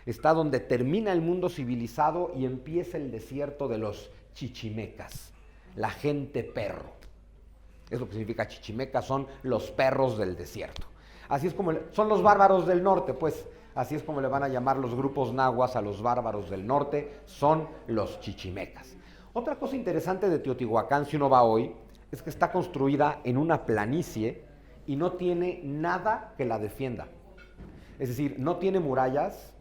Está donde termina el mundo civilizado y empieza el desierto de los chichimecas, la gente perro. Es lo que significa chichimecas, son los perros del desierto. Así es como son los bárbaros del norte, pues así es como le van a llamar los grupos nahuas a los bárbaros del norte, son los chichimecas. Otra cosa interesante de Teotihuacán, si uno va hoy, es que está construida en una planicie y no tiene nada que la defienda. Es decir, no tiene murallas,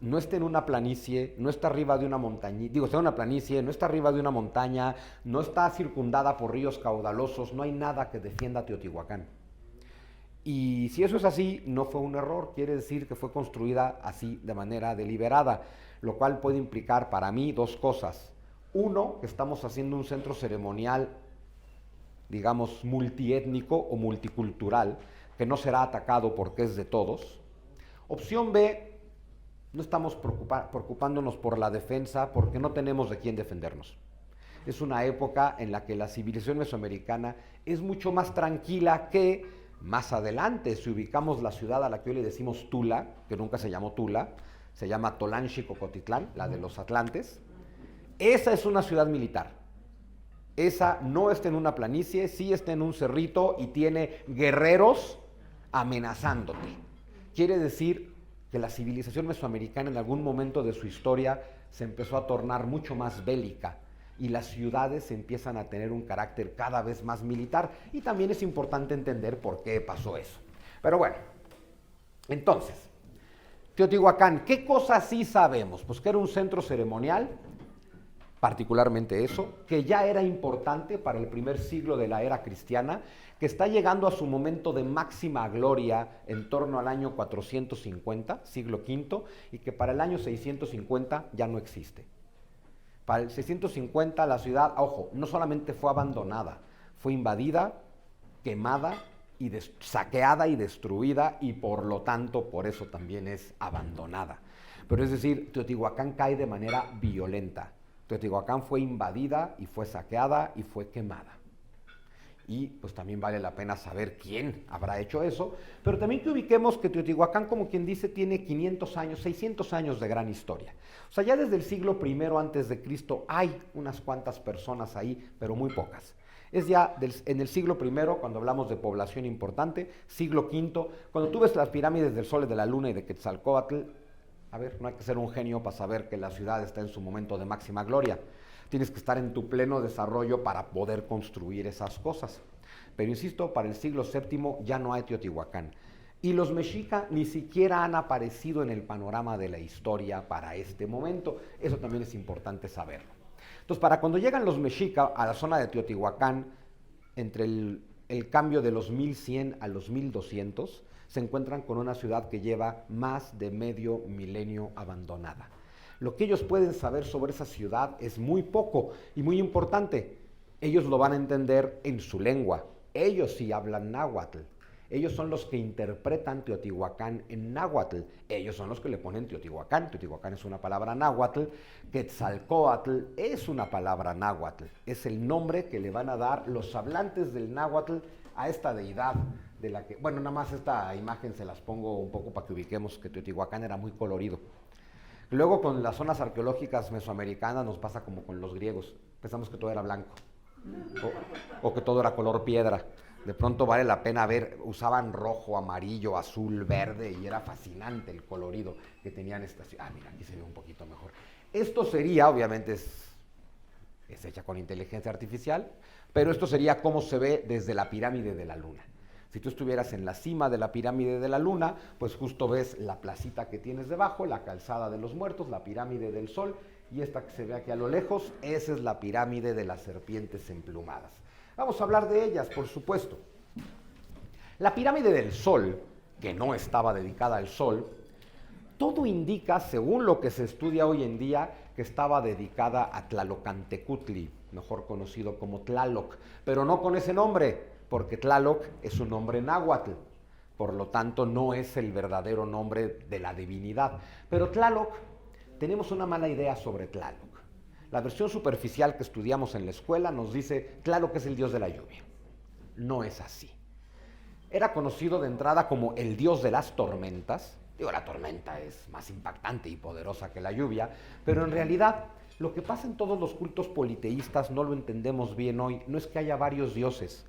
no está en una planicie, no está arriba de una montaña, está en una planicie, no está arriba de una montaña, no está circundada por ríos caudalosos, no hay nada que defienda Teotihuacán. Y si eso es así, no fue un error, quiere decir que fue construida así de manera deliberada, lo cual puede implicar para mí dos cosas. Uno, que estamos haciendo un centro ceremonial, digamos, multiétnico o multicultural, que no será atacado porque es de todos. Opción B, no estamos preocupándonos por la defensa porque no tenemos de quién defendernos. Es una época en la que la civilización mesoamericana es mucho más tranquila que más adelante. Si ubicamos la ciudad a la que hoy le decimos Tula, que nunca se llamó Tula, se llama Tolanxicocotitlán, la de los Atlantes, esa es una ciudad militar. Esa no está en una planicie, sí está en un cerrito y tiene guerreros amenazándote. Quiere decir que la civilización mesoamericana en algún momento de su historia se empezó a tornar mucho más bélica y las ciudades empiezan a tener un carácter cada vez más militar y también es importante entender por qué pasó eso. Pero bueno, entonces, Teotihuacán, ¿qué cosas sí sabemos? Pues que era un centro ceremonial, particularmente eso, que ya era importante para el primer siglo de la era cristiana, que está llegando a su momento de máxima gloria en torno al año 450, siglo V, y que para el año 650 ya no existe. Para el 650 la ciudad, ojo, no solamente fue abandonada, fue invadida, quemada, y saqueada y destruida, y por lo tanto, por eso también es abandonada. Pero es decir, Teotihuacán cae de manera violenta. Teotihuacán fue invadida y fue saqueada y fue quemada. Y pues también vale la pena saber quién habrá hecho eso, pero también que ubiquemos que Teotihuacán, como quien dice, tiene 500 años, 600 años de gran historia. O sea, ya desde el siglo I antes de Cristo hay unas cuantas personas ahí, pero muy pocas. Es ya en el siglo I, cuando hablamos de población importante, siglo V, cuando tú ves las pirámides del Sol y de la Luna y de Quetzalcóatl, a ver, no hay que ser un genio para saber que la ciudad está en su momento de máxima gloria. Tienes que estar en tu pleno desarrollo para poder construir esas cosas. Pero insisto, para el siglo VII ya no hay Teotihuacán. Y los mexica ni siquiera han aparecido en el panorama de la historia para este momento. Eso también es importante saberlo. Entonces, para cuando llegan los mexica a la zona de Teotihuacán, entre el el cambio de los 1100 a los 1200, se encuentran con una ciudad que lleva más de medio milenio abandonada. Lo que ellos pueden saber sobre esa ciudad es muy poco y muy importante. Ellos lo van a entender en su lengua. Ellos sí hablan náhuatl. Ellos son los que interpretan Teotihuacán en náhuatl. Ellos son los que le ponen Teotihuacán. Teotihuacán es una palabra náhuatl. Quetzalcóatl es una palabra náhuatl. Es el nombre que le van a dar los hablantes del náhuatl a esta deidad de la que, bueno, nada más esta imagen se las pongo un poco para que ubiquemos que Teotihuacán era muy colorido. Luego con las zonas arqueológicas mesoamericanas nos pasa como con los griegos. Pensamos que todo era blanco o que todo era color piedra. De pronto vale la pena ver, usaban rojo, amarillo, azul, verde y era fascinante el colorido que tenían estas ciudades. Ah, mira, aquí se ve un poquito mejor. Esto sería, obviamente es hecha con inteligencia artificial, pero esto sería cómo se ve desde la pirámide de la Luna. Si tú estuvieras en la cima de la pirámide de la Luna, pues justo ves la placita que tienes debajo, la calzada de los muertos, la pirámide del Sol, y esta que se ve aquí a lo lejos, esa es la pirámide de las serpientes emplumadas. Vamos a hablar de ellas, por supuesto. La pirámide del Sol, que no estaba dedicada al Sol, todo indica, según lo que se estudia hoy en día, que estaba dedicada a Tlalocantecutli, mejor conocido como Tlaloc, pero no con ese nombre, porque Tlaloc es un nombre náhuatl, por lo tanto no es el verdadero nombre de la divinidad. Pero Tlaloc, tenemos una mala idea sobre Tlaloc. La versión superficial que estudiamos en la escuela nos dice Tlaloc es el dios de la lluvia. No es así. Era conocido de entrada como el dios de las tormentas. Digo, la tormenta es más impactante y poderosa que la lluvia, pero en realidad lo que pasa en todos los cultos politeístas, no lo entendemos bien hoy, no es que haya varios dioses.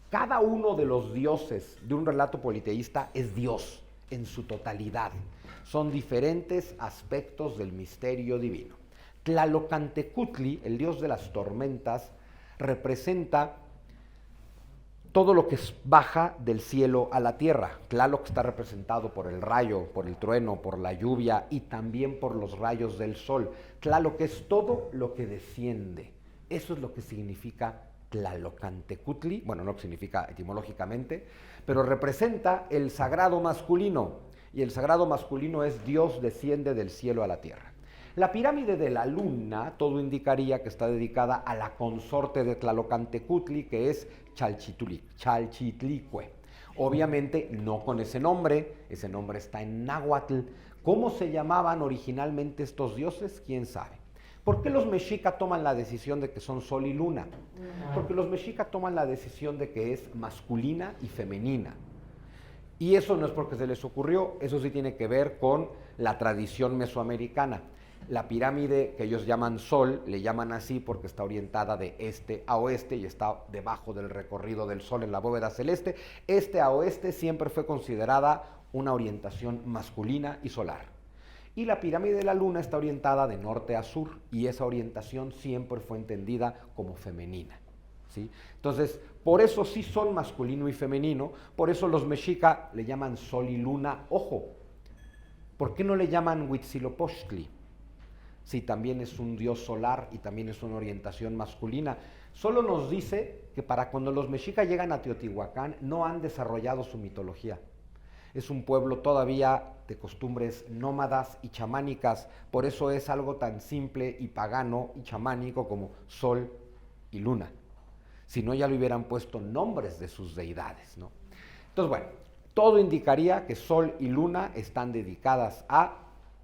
Cada uno de los dioses de un relato politeísta es Dios en su totalidad. Son diferentes aspectos del misterio divino. Tlalocantecutli, el dios de las tormentas, representa todo lo que baja del cielo a la tierra. Tlaloc está representado por el rayo, por el trueno, por la lluvia y también por los rayos del sol. Tlaloc es todo lo que desciende. Eso es lo que significa Tlalocantecutli, bueno, no significa etimológicamente, pero representa el sagrado masculino, y el sagrado masculino es Dios desciende del cielo a la tierra. La pirámide de la Luna, todo indicaría que está dedicada a la consorte de Tlalocantecutli, que es Chalchitlicue. Obviamente no con ese nombre está en náhuatl. ¿Cómo se llamaban originalmente estos dioses? ¿Quién sabe? ¿Por qué los mexica toman la decisión de que son Sol y Luna? Porque los mexica toman la decisión de que es masculina y femenina. Y eso no es porque se les ocurrió, eso sí tiene que ver con la tradición mesoamericana. La pirámide que ellos llaman Sol, le llaman así porque está orientada de este a oeste y está debajo del recorrido del Sol en la bóveda celeste. Este a oeste siempre fue considerada una orientación masculina y solar. Y la pirámide de la Luna está orientada de norte a sur y esa orientación siempre fue entendida como femenina, ¿sí? Entonces, por eso sí son masculino y femenino, por eso los mexica le llaman Sol y Luna, ojo. ¿Por qué no le llaman Huitzilopochtli? Si también es un dios solar y también es una orientación masculina. Solo nos dice que para cuando los mexicas llegan a Teotihuacán no han desarrollado su mitología. Es un pueblo todavía de costumbres nómadas y chamánicas, por eso es algo tan simple y pagano y chamánico como Sol y Luna. Si no, ya le hubieran puesto nombres de sus deidades, ¿no? Entonces, bueno, todo indicaría que Sol y Luna están dedicadas a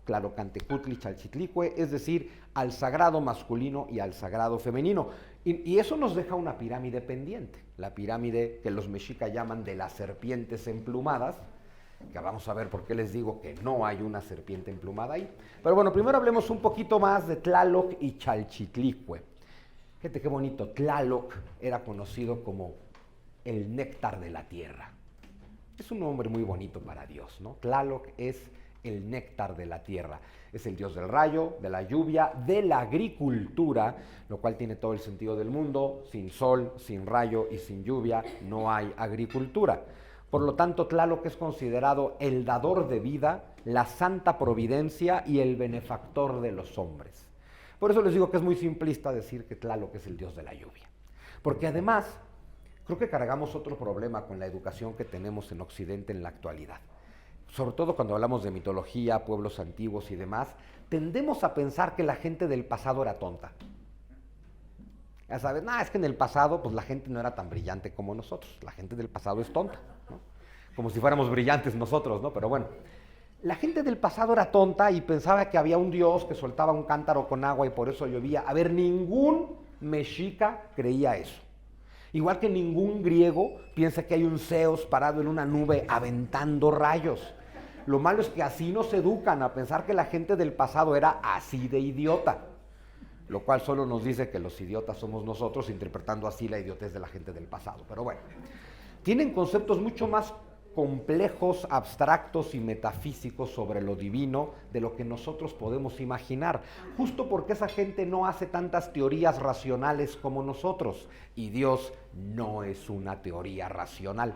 Tlalocantecutli Chalchitlicue, es decir, al sagrado masculino y al sagrado femenino. Y eso nos deja una pirámide pendiente, la pirámide que los mexicas llaman de las serpientes emplumadas, que vamos a ver por qué les digo que no hay una serpiente emplumada ahí. Pero bueno, primero hablemos un poquito más de Tlaloc y Chalchitlicue. Fíjate qué bonito, Tlaloc era conocido como el néctar de la tierra. Es un nombre muy bonito para Dios, ¿no? Tlaloc es el néctar de la tierra. Es el dios del rayo, de la lluvia, de la agricultura, lo cual tiene todo el sentido del mundo. Sin sol, sin rayo y sin lluvia no hay agricultura. Por lo tanto, Tlaloc es considerado el dador de vida, la santa providencia y el benefactor de los hombres. Por eso les digo que es muy simplista decir que Tlaloc es el dios de la lluvia. Porque además, Creo que cargamos otro problema con la educación que tenemos en Occidente en la actualidad. Sobre todo cuando hablamos de mitología, pueblos antiguos y demás, tendemos a pensar que la gente del pasado era tonta. Ya sabes, es que en el pasado pues la gente no era tan brillante como nosotros. La gente del pasado es tonta, ¿no? Como si fuéramos brillantes nosotros, ¿no? Pero bueno, la gente del pasado era tonta y pensaba que había un dios que soltaba un cántaro con agua y por eso llovía. A ver, ningún mexica creía eso. Igual que ningún griego piensa que hay un Zeus parado en una nube aventando rayos. Lo malo es que así nos educan a pensar que la gente del pasado era así de idiota. Lo cual solo nos dice que los idiotas somos nosotros, interpretando así la idiotez de la gente del pasado. Pero bueno, tienen conceptos mucho más complejos, abstractos y metafísicos sobre lo divino de lo que nosotros podemos imaginar, justo porque esa gente no hace tantas teorías racionales como nosotros, y Dios no es una teoría racional,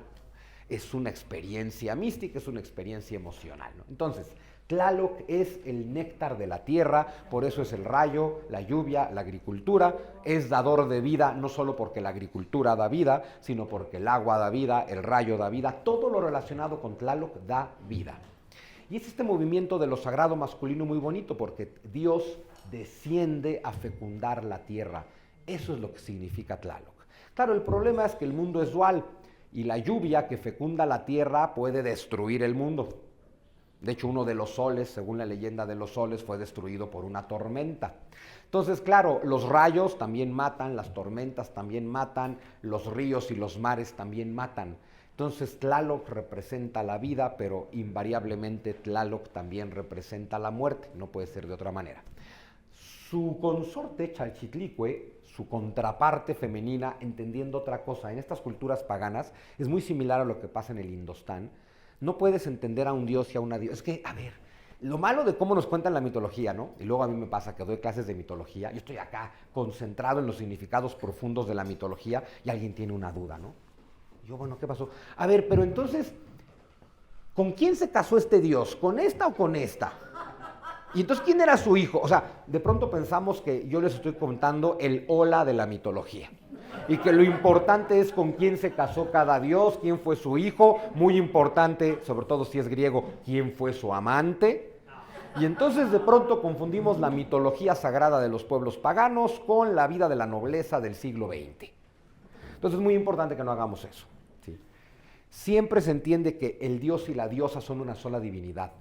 es una experiencia mística, es una experiencia emocional, ¿no? Entonces, Tlaloc es el néctar de la tierra, por eso es el rayo, la lluvia, la agricultura, es dador de vida, no solo porque la agricultura da vida, sino porque el agua da vida, el rayo da vida, todo lo relacionado con Tlaloc da vida. Y es este movimiento de lo sagrado masculino muy bonito, porque Dios desciende a fecundar la tierra, eso es lo que significa Tlaloc. Claro, el problema es que el mundo es dual, y la lluvia que fecunda la tierra puede destruir el mundo. De hecho, uno de los soles, según la leyenda de los soles, fue destruido por una tormenta. Entonces, claro, los rayos también matan, las tormentas también matan, los ríos y los mares también matan. Entonces, Tlaloc representa la vida, pero invariablemente Tlaloc también representa la muerte, no puede ser de otra manera. Su consorte, Chalchitlicue, su contraparte femenina, entendiendo otra cosa, en estas culturas paganas, es muy similar a lo que pasa en el Indostán. No puedes entender a un dios y a una diosa. Es que, a ver, lo malo de cómo nos cuentan la mitología, ¿no? Y luego a mí me pasa que doy clases de mitología, yo estoy acá concentrado en los significados profundos de la mitología y alguien tiene una duda, ¿no? Y yo, bueno, ¿qué pasó? A ver, pero entonces, ¿con quién se casó este dios? ¿Con esta o con esta? Y entonces, ¿quién era su hijo? O sea, de pronto pensamos que yo les estoy contando el hola de la mitología. Y que lo importante es con quién se casó cada dios, quién fue su hijo, muy importante, sobre todo si es griego, quién fue su amante. Y entonces de pronto confundimos la mitología sagrada de los pueblos paganos con la vida de la nobleza del siglo XX. Entonces es muy importante que no hagamos eso, ¿sí? Siempre se entiende que el dios y la diosa son una sola divinidad.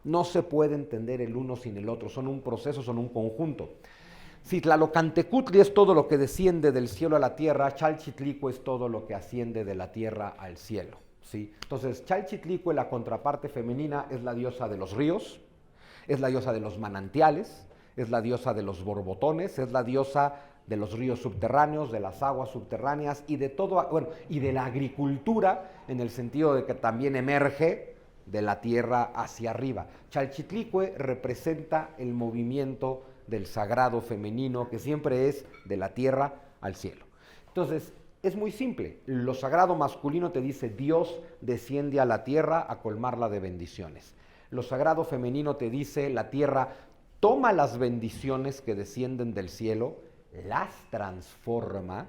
No se puede entender el uno sin el otro, son un proceso, son un conjunto. Si Tlalocantecutli es todo lo que desciende del cielo a la tierra, Chalchitlicue es todo lo que asciende de la tierra al cielo, ¿sí? Entonces, Chalchitlicue, la contraparte femenina, es la diosa de los ríos, es la diosa de los manantiales, es la diosa de los borbotones, es la diosa de los ríos subterráneos, de las aguas subterráneas y de todo, bueno, y de la agricultura, en el sentido de que también emerge de la tierra hacia arriba. Chalchitlicue representa el movimiento del sagrado femenino, que siempre es de la tierra al cielo. Entonces, es muy simple. Lo sagrado masculino te dice, Dios desciende a la tierra a colmarla de bendiciones. Lo sagrado femenino te dice, la tierra toma las bendiciones que descienden del cielo, las transforma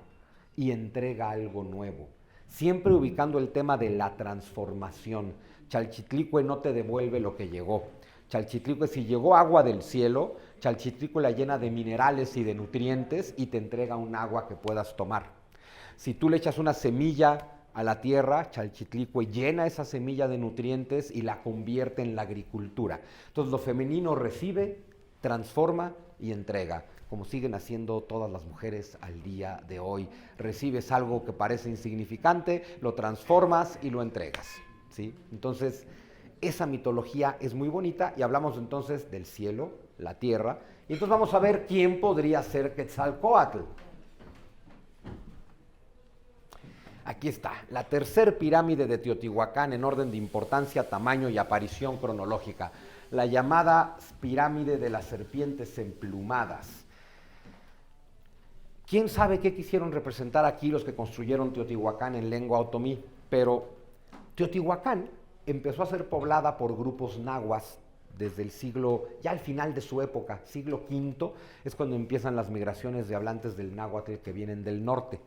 y entrega algo nuevo. Siempre ubicando el tema de la transformación. Chalchitlicue no te devuelve lo que llegó. Chalchitlicue, si llegó agua del cielo, Chalchitlicue la llena de minerales y de nutrientes y te entrega un agua que puedas tomar. Si tú le echas una semilla a la tierra, Chalchitlicue llena esa semilla de nutrientes y la convierte en la agricultura. Entonces lo femenino recibe, transforma y entrega, como siguen haciendo todas las mujeres al día de hoy. Recibes algo que parece insignificante, lo transformas y lo entregas, ¿sí? Entonces, esa mitología es muy bonita y hablamos entonces del cielo, la tierra, y entonces vamos a ver quién podría ser Quetzalcóatl. Aquí está, la tercer pirámide de Teotihuacán en orden de importancia, tamaño y aparición cronológica, la llamada pirámide de las serpientes emplumadas. ¿Quién sabe qué quisieron representar aquí los que construyeron Teotihuacán en lengua otomí? Pero Teotihuacán empezó a ser poblada por grupos nahuas desde el siglo, ya al final de su época, siglo V, es cuando empiezan las migraciones de hablantes del náhuatl que vienen del norte.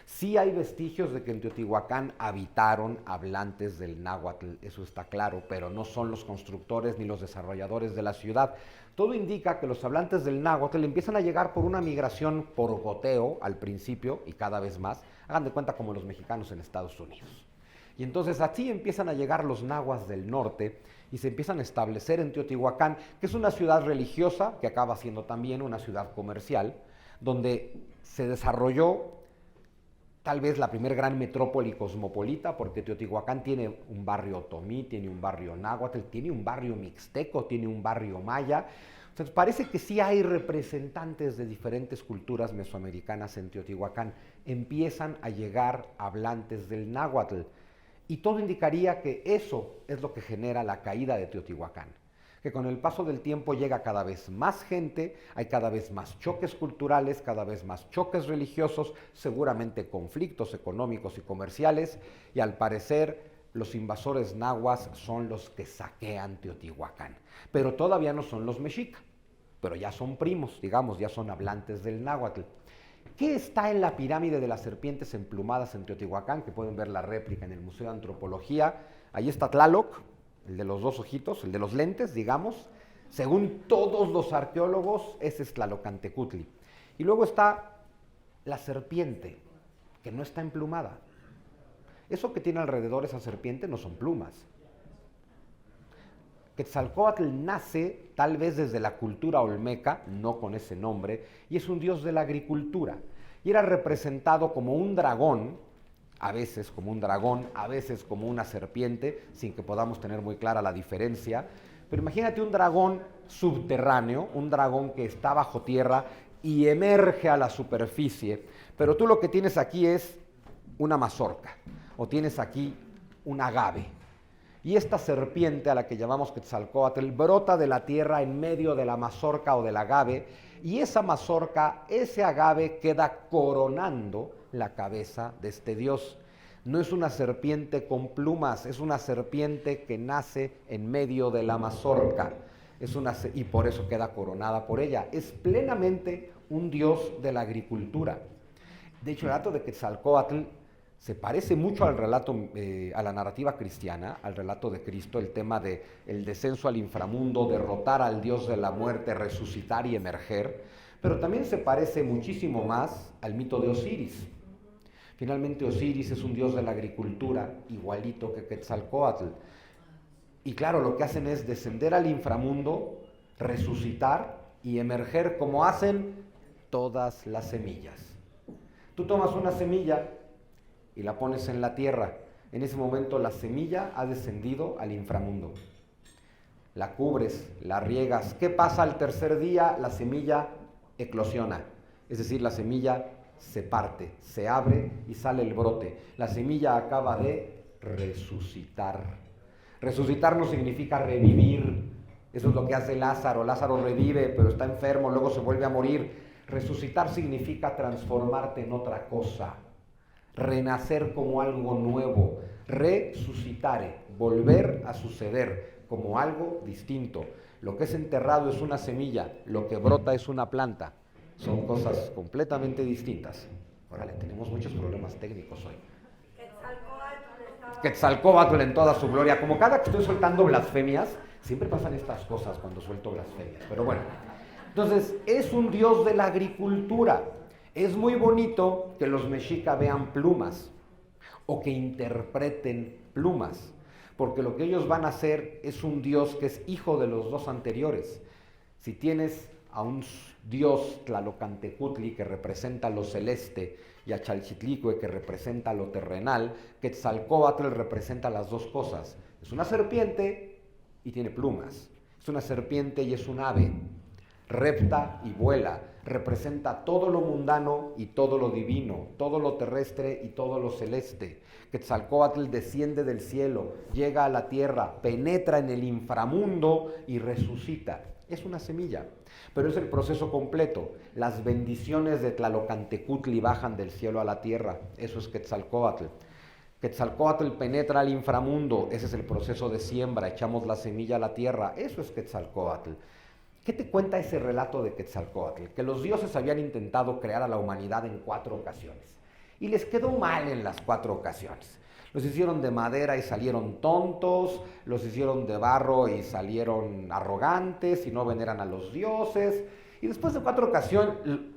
Sí hay vestigios de que en Teotihuacán habitaron hablantes del náhuatl, eso está claro, pero no son los constructores ni los desarrolladores de la ciudad. Todo indica que los hablantes del náhuatl empiezan a llegar por una migración por goteo al principio y cada vez más, hagan de cuenta como los mexicanos en Estados Unidos. Y entonces así empiezan a llegar los nahuas del norte y se empiezan a establecer en Teotihuacán, que es una ciudad religiosa, que acaba siendo también una ciudad comercial, donde se desarrolló tal vez la primer gran metrópoli cosmopolita, porque Teotihuacán tiene un barrio otomí, tiene un barrio náhuatl, tiene un barrio mixteco, tiene un barrio maya. Entonces parece que sí hay representantes de diferentes culturas mesoamericanas en Teotihuacán. Empiezan a llegar hablantes del náhuatl. Y todo indicaría que eso es lo que genera la caída de Teotihuacán, que con el paso del tiempo llega cada vez más gente, hay cada vez más choques culturales, cada vez más choques religiosos, seguramente conflictos económicos y comerciales, y al parecer los invasores nahuas son los que saquean Teotihuacán, pero todavía no son los mexicas, pero ya son primos, digamos, ya son hablantes del náhuatl. ¿Qué está en la pirámide de las serpientes emplumadas en Teotihuacán? Que pueden ver la réplica en el Museo de Antropología. Ahí está Tlaloc, el de los dos ojitos, el de los lentes, digamos. Según todos los arqueólogos, ese es Tlalocantecutli. Y luego está la serpiente, que no está emplumada. Eso que tiene alrededor esa serpiente no son plumas. Quetzalcóatl nace tal vez desde la cultura olmeca, no con ese nombre, y es un dios de la agricultura. Y era representado como un dragón, a veces como un dragón, a veces como una serpiente, sin que podamos tener muy clara la diferencia. Pero imagínate un dragón subterráneo, un dragón que está bajo tierra y emerge a la superficie. Pero tú lo que tienes aquí es una mazorca, o tienes aquí un agave. Y esta serpiente, a la que llamamos Quetzalcóatl, brota de la tierra en medio de la mazorca o del agave, y esa mazorca, ese agave, queda coronando la cabeza de este dios. No es una serpiente con plumas, es una serpiente que nace en medio de la mazorca, y por eso queda coronada por ella. Es plenamente un dios de la agricultura. De hecho, el relato de Quetzalcóatl se parece mucho al relato, a la narrativa cristiana, al relato de Cristo, el tema del descenso al inframundo, derrotar al dios de la muerte, resucitar y emerger, pero también se parece muchísimo más al mito de Osiris. Finalmente Osiris es un dios de la agricultura, igualito que Quetzalcóatl. Y claro, lo que hacen es descender al inframundo, resucitar y emerger como hacen todas las semillas. Tú tomas una semilla y la pones en la tierra. En ese momento la semilla ha descendido al inframundo. La cubres, la riegas. ¿Qué pasa al tercer día? La semilla eclosiona. Es decir, la semilla se parte, se abre y sale el brote. La semilla acaba de resucitar. Resucitar no significa revivir. Eso es lo que hace Lázaro. Lázaro revive, pero está enfermo, luego se vuelve a morir. Resucitar significa transformarte en otra cosa. Renacer como algo nuevo, resucitare, volver a suceder como algo distinto. Lo que es enterrado es una semilla, lo que brota es una planta. Son cosas completamente distintas. Órale, tenemos muchos problemas técnicos hoy. Quetzalcóatl en toda su gloria. Como cada que estoy soltando blasfemias, siempre pasan estas cosas cuando suelto blasfemias. Pero bueno, entonces es un dios de la agricultura. Es muy bonito que los mexicas vean plumas o que interpreten plumas, porque lo que ellos van a hacer es un dios que es hijo de los dos anteriores. Si tienes a un dios Tlalocantecutli que representa lo celeste y a Chalchitlicue que representa lo terrenal, Quetzalcóatl representa las dos cosas. Es una serpiente y tiene plumas. Es una serpiente y es un ave. Repta y vuela, representa todo lo mundano y todo lo divino, todo lo terrestre y todo lo celeste. Quetzalcóatl desciende del cielo, llega a la tierra, penetra en el inframundo y resucita. Es una semilla, pero es el proceso completo. Las bendiciones de Tlalocantecutli bajan del cielo a la tierra, eso es Quetzalcóatl. Quetzalcóatl penetra al inframundo, ese es el proceso de siembra, echamos la semilla a la tierra, eso es Quetzalcóatl. ¿Qué te cuenta ese relato de Quetzalcóatl? Que los dioses habían intentado crear a la humanidad en 4 ocasiones y les quedó mal en las 4 ocasiones. Los hicieron de madera y salieron tontos, los hicieron de barro y salieron arrogantes y no veneran a los dioses. Y después de 4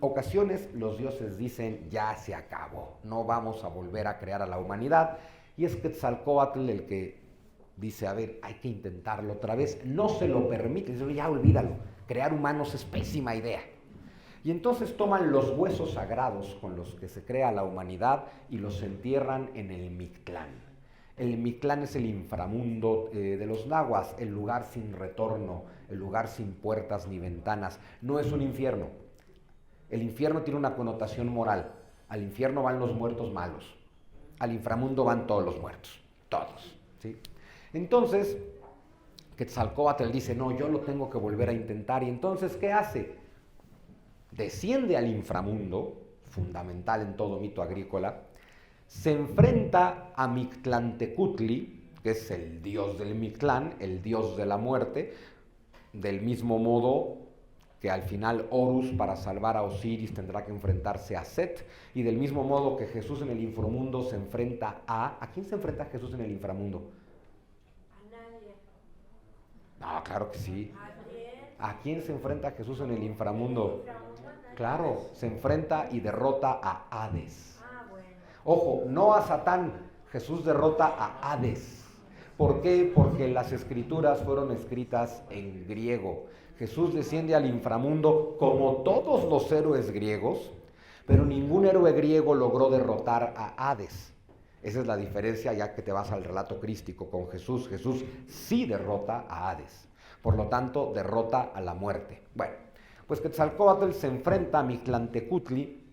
ocasiones, los dioses dicen, ya se acabó, no vamos a volver a crear a la humanidad. Y es Quetzalcóatl el que dice, a ver, hay que intentarlo otra vez, no se lo permite, dice, ya olvídalo, crear humanos es pésima idea. Y entonces toman los huesos sagrados con los que se crea la humanidad y los entierran en el Mictlán. El Mictlán es el inframundo de los nahuas, el lugar sin retorno, el lugar sin puertas ni ventanas. No es un infierno. El infierno tiene una connotación moral. Al infierno van los muertos malos. Al inframundo van todos los muertos. Todos. ¿Sí? Entonces, Quetzalcóatl dice, no, yo lo tengo que volver a intentar. Y entonces, ¿qué hace? Desciende al inframundo, fundamental en todo mito agrícola, se enfrenta a Mictlantecutli, que es el dios del Mictlán, el dios de la muerte, del mismo modo que al final Horus, para salvar a Osiris, tendrá que enfrentarse a Set, y del mismo modo que Jesús en el inframundo se enfrenta a... ¿A quién se enfrenta Jesús en el inframundo? A nadie. No, claro que sí. ¿A quién? ¿A quién se enfrenta Jesús en el inframundo? Inframundo, a nadie. Claro, se enfrenta y derrota a Hades. Ah, bueno. Ojo, no a Satán, Jesús derrota a Hades. ¿Por qué? Porque las escrituras fueron escritas en griego. Jesús desciende al inframundo como todos los héroes griegos, pero ningún héroe griego logró derrotar a Hades. Esa es la diferencia ya que te vas al relato crístico con Jesús. Jesús sí derrota a Hades, por lo tanto derrota a la muerte. Bueno, pues Quetzalcóatl se enfrenta a Mictlantecutli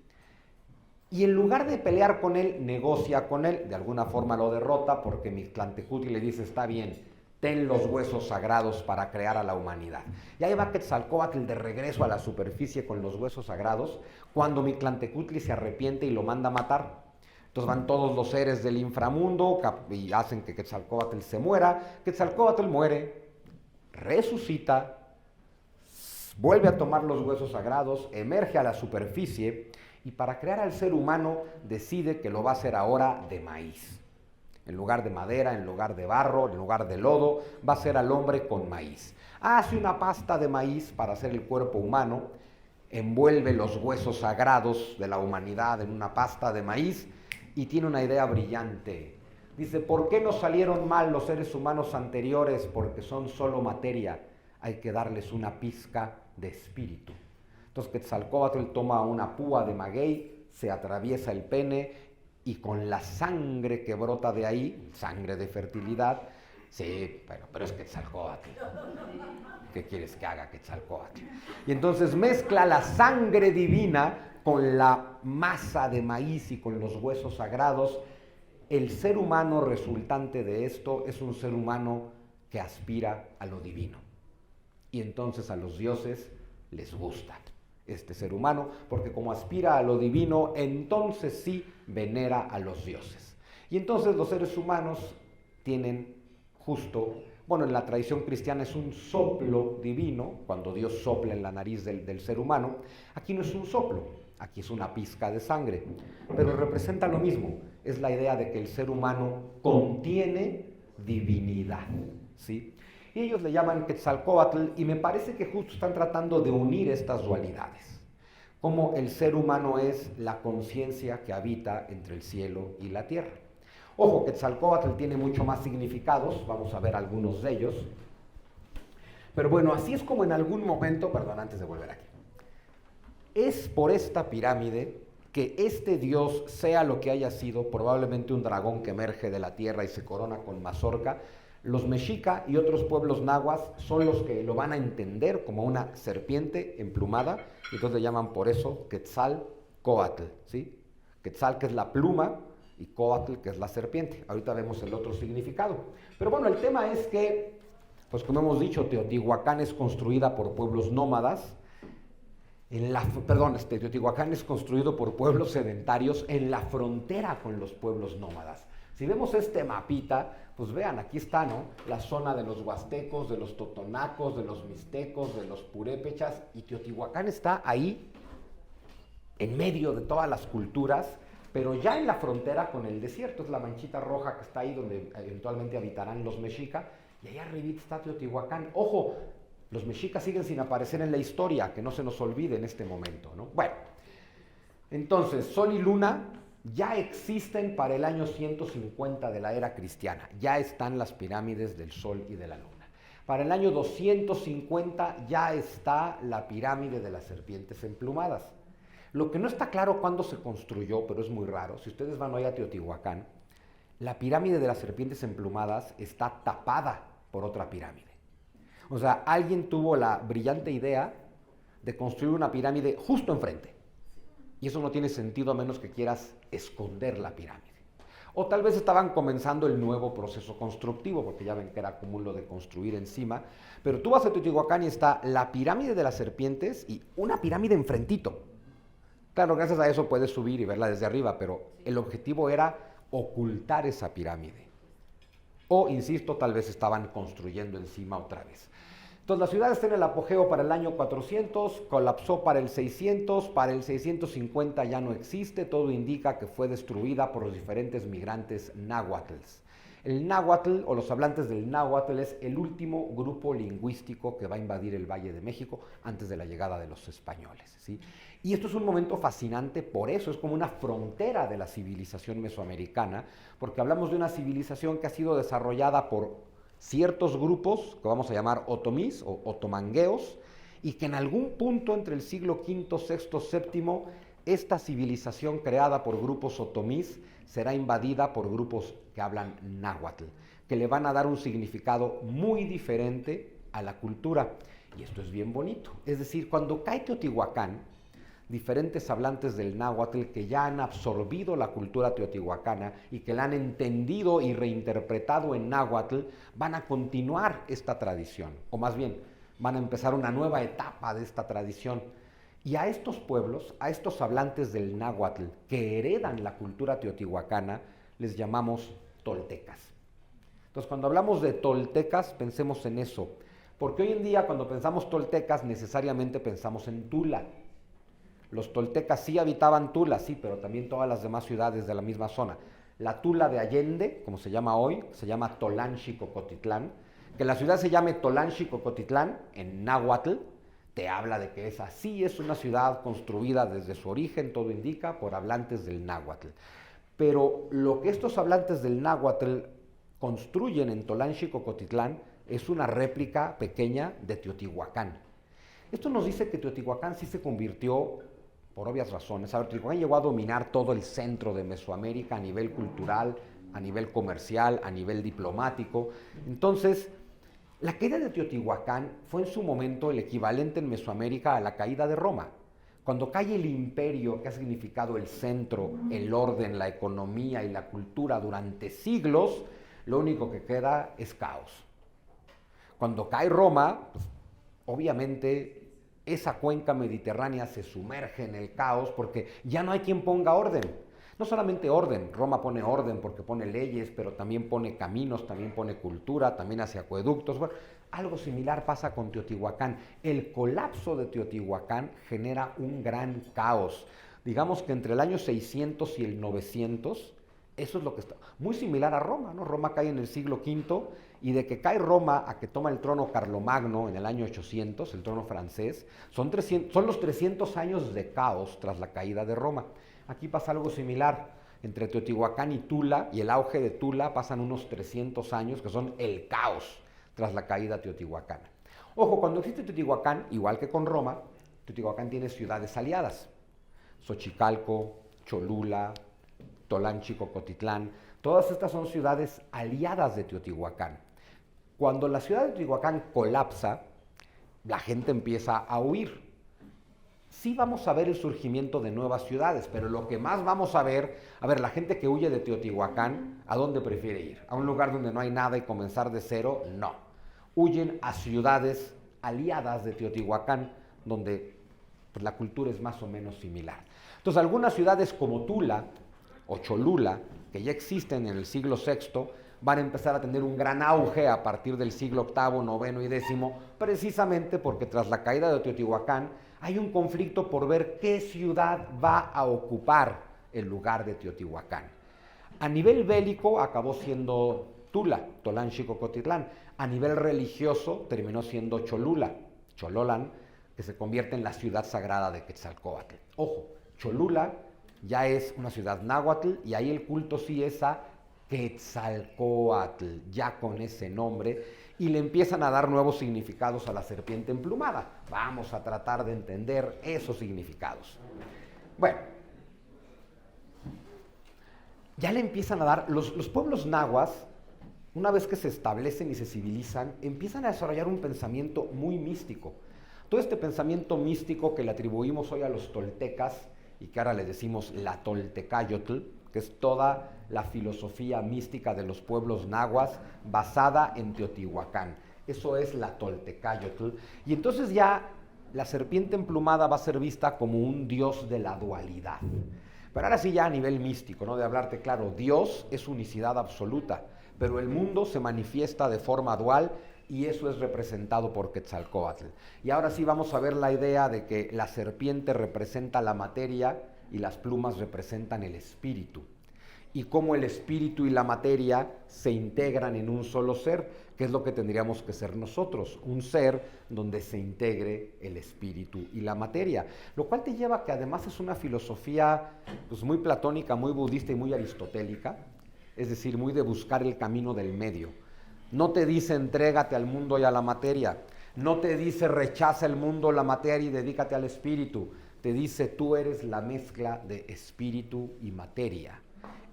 y en lugar de pelear con él, negocia con él, de alguna forma lo derrota porque Mictlantecutli le dice, está bien, ten los huesos sagrados para crear a la humanidad. Y ahí va Quetzalcóatl de regreso a la superficie con los huesos sagrados, cuando Mictlantecutli se arrepiente y lo manda a matar. Entonces van todos los seres del inframundo y hacen que Quetzalcóatl se muera. Quetzalcóatl muere, resucita, vuelve a tomar los huesos sagrados, emerge a la superficie y para crear al ser humano decide que lo va a hacer ahora de maíz. En lugar de madera, en lugar de barro, en lugar de lodo, va a ser al hombre con maíz. Hace una pasta de maíz para hacer el cuerpo humano, envuelve los huesos sagrados de la humanidad en una pasta de maíz y tiene una idea brillante. Dice, ¿por qué nos salieron mal los seres humanos anteriores? Porque son solo materia, hay que darles una pizca de espíritu. Entonces Quetzalcóatl toma una púa de maguey, se atraviesa el pene y con la sangre que brota de ahí, sangre de fertilidad, sí, pero es Quetzalcóatl. ¿Qué quieres que haga Quetzalcóatl? Y entonces mezcla la sangre divina con la masa de maíz y con los huesos sagrados. El ser humano resultante de esto es un ser humano que aspira a lo divino. Y entonces a los dioses les gusta este ser humano, porque como aspira a lo divino, entonces sí venera a los dioses. Y entonces los seres humanos tienen justo, bueno, en la tradición cristiana es un soplo divino, cuando Dios sopla en la nariz del ser humano. Aquí no es un soplo, aquí es una pizca de sangre, pero representa lo mismo, es la idea de que el ser humano contiene divinidad, ¿sí? Y ellos le llaman Quetzalcóatl y me parece que justo están tratando de unir estas dualidades. Como el ser humano es la conciencia que habita entre el cielo y la tierra. Ojo, Quetzalcóatl tiene mucho más significados, vamos a ver algunos de ellos. Pero bueno, así es como en algún momento, perdón, antes de volver aquí. Es por esta pirámide que este dios, sea lo que haya sido, probablemente un dragón que emerge de la tierra y se corona con mazorca, los mexica y otros pueblos nahuas son los que lo van a entender como una serpiente emplumada, y entonces le llaman por eso Quetzalcóatl, ¿sí? Quetzal, que es la pluma, y Cóatl, que es la serpiente. Ahorita vemos el otro significado. Pero bueno, el tema es que, pues como hemos dicho, Teotihuacán es construida por pueblos nómadas, Teotihuacán es construido por pueblos sedentarios en la frontera con los pueblos nómadas. Si vemos este mapita, pues vean, aquí está, ¿no? La zona de los huastecos, de los totonacos, de los mixtecos, de los purépechas, y Teotihuacán está ahí, en medio de todas las culturas, pero ya en la frontera con el desierto. Es la manchita roja que está ahí donde eventualmente habitarán los mexicas, y allá arribita está Teotihuacán. Ojo, los mexicas siguen sin aparecer en la historia, que no se nos olvide en este momento, ¿no? Bueno, entonces, Sol y Luna ya existen para el año 150 de la era cristiana. Ya están las pirámides del Sol y de la Luna. Para el año 250 ya está la pirámide de las serpientes emplumadas. Lo que no está claro cuándo se construyó, pero es muy raro, si ustedes van hoy a Teotihuacán, la pirámide de las serpientes emplumadas está tapada por otra pirámide. O sea, alguien tuvo la brillante idea de construir una pirámide justo enfrente. Y eso no tiene sentido a menos que quieras esconder la pirámide. O tal vez estaban comenzando el nuevo proceso constructivo, porque ya ven que era común lo de construir encima. Pero tú vas a Teotihuacán y está la pirámide de las serpientes y una pirámide enfrentito. Claro, gracias a eso puedes subir y verla desde arriba, pero el objetivo era ocultar esa pirámide. O, insisto, tal vez estaban construyendo encima otra vez. Entonces la ciudad está en el apogeo para el año 400, colapsó para el 600, para el 650 ya no existe, todo indica que fue destruida por los diferentes migrantes náhuatls. El náhuatl o los hablantes del náhuatl es el último grupo lingüístico que va a invadir el Valle de México antes de la llegada de los españoles, ¿sí? Y esto es un momento fascinante, por eso es como una frontera de la civilización mesoamericana, porque hablamos de una civilización que ha sido desarrollada por ciertos grupos que vamos a llamar otomís o otomangueos, y que en algún punto entre el siglo V, VI, VII, esta civilización creada por grupos otomís será invadida por grupos que hablan náhuatl, que le van a dar un significado muy diferente a la cultura. Y esto es bien bonito. Es decir, cuando cae Teotihuacán, diferentes hablantes del náhuatl que ya han absorbido la cultura teotihuacana y que la han entendido y reinterpretado en náhuatl, van a continuar esta tradición, o más bien, van a empezar una nueva etapa de esta tradición. Y a estos pueblos, a estos hablantes del náhuatl que heredan la cultura teotihuacana, les llamamos toltecas. Entonces, cuando hablamos de toltecas, pensemos en eso, porque hoy en día cuando pensamos toltecas necesariamente pensamos en Tula. Los toltecas sí habitaban Tula, sí, pero también todas las demás ciudades de la misma zona. La Tula de Allende, como se llama hoy, se llama Tolanchi-Cocotitlán. Que la ciudad se llame Tolanchi-Cocotitlán en náhuatl, te habla de que esa sí es una ciudad construida desde su origen, todo indica, por hablantes del náhuatl. Pero lo que estos hablantes del náhuatl construyen en Tolanchi-Cocotitlán es una réplica pequeña de Teotihuacán. Esto nos dice que Teotihuacán sí se convirtió, por obvias razones, a ver, Teotihuacán llegó a dominar todo el centro de Mesoamérica a nivel cultural, a nivel comercial, a nivel diplomático. Entonces, la caída de Teotihuacán fue en su momento el equivalente en Mesoamérica a la caída de Roma. Cuando cae el imperio que ha significado el centro, el orden, la economía y la cultura durante siglos, lo único que queda es caos. Cuando cae Roma, pues, obviamente esa cuenca mediterránea se sumerge en el caos porque ya no hay quien ponga orden. No solamente orden, Roma pone orden porque pone leyes, pero también pone caminos, también pone cultura, también hace acueductos. Bueno, algo similar pasa con Teotihuacán. El colapso de Teotihuacán genera un gran caos. Digamos que entre el año 600 y el 900, eso es lo que está. Muy similar a Roma, ¿no? Roma cae en el siglo V y de que cae Roma a que toma el trono Carlomagno en el año 800, el trono francés, son los 300 años de caos tras la caída de Roma. Aquí pasa algo similar. Entre Teotihuacán y Tula, y el auge de Tula, pasan unos 300 años que son el caos tras la caída teotihuacana. Ojo, cuando existe Teotihuacán, igual que con Roma, Teotihuacán tiene ciudades aliadas. Xochicalco, Cholula, Tolanchi-Cocotitlán, todas estas son ciudades aliadas de Teotihuacán. Cuando la ciudad de Teotihuacán colapsa, la gente empieza a huir. Sí vamos a ver el surgimiento de nuevas ciudades, pero lo que más vamos a ver, la gente que huye de Teotihuacán, ¿a dónde prefiere ir? ¿A un lugar donde no hay nada y comenzar de cero? No. Huyen a ciudades aliadas de Teotihuacán, donde pues, la cultura es más o menos similar. Entonces, algunas ciudades como Tula o Cholula, que ya existen en el siglo VI, van a empezar a tener un gran auge a partir del siglo VIII, IX y X, precisamente porque tras la caída de Teotihuacán hay un conflicto por ver qué ciudad va a ocupar el lugar de Teotihuacán. A nivel bélico acabó siendo Tula, Tolanxicocotitlán. A nivel religioso terminó siendo Cholula, Chololán, que se convierte en la ciudad sagrada de Quetzalcóatl. Ojo, Cholula ya es una ciudad náhuatl y ahí el culto sí es a Quetzalcóatl, ya con ese nombre, y le empiezan a dar nuevos significados a la serpiente emplumada. Vamos a tratar de entender esos significados. Bueno, ya le empiezan a dar, los pueblos nahuas, una vez que se establecen y se civilizan, empiezan a desarrollar un pensamiento muy místico. Todo este pensamiento místico que le atribuimos hoy a los toltecas y que ahora le decimos la Toltecayotl, que es toda la filosofía mística de los pueblos nahuas basada en Teotihuacán. Eso es la Toltecayotl. Y entonces ya la serpiente emplumada va a ser vista como un dios de la dualidad. Pero ahora sí ya a nivel místico, ¿no? De hablarte claro, Dios es unicidad absoluta, pero el mundo se manifiesta de forma dual y eso es representado por Quetzalcóatl. Y ahora sí vamos a ver la idea de que la serpiente representa la materia y las plumas representan el espíritu. Y cómo el espíritu y la materia se integran en un solo ser, que es lo que tendríamos que ser nosotros, un ser donde se integre el espíritu y la materia. Lo cual te lleva a que además es una filosofía pues, muy platónica, muy budista y muy aristotélica, es decir, muy de buscar el camino del medio. No te dice entrégate al mundo y a la materia, no te dice rechaza el mundo, la materia y dedícate al espíritu, te dice tú eres la mezcla de espíritu y materia.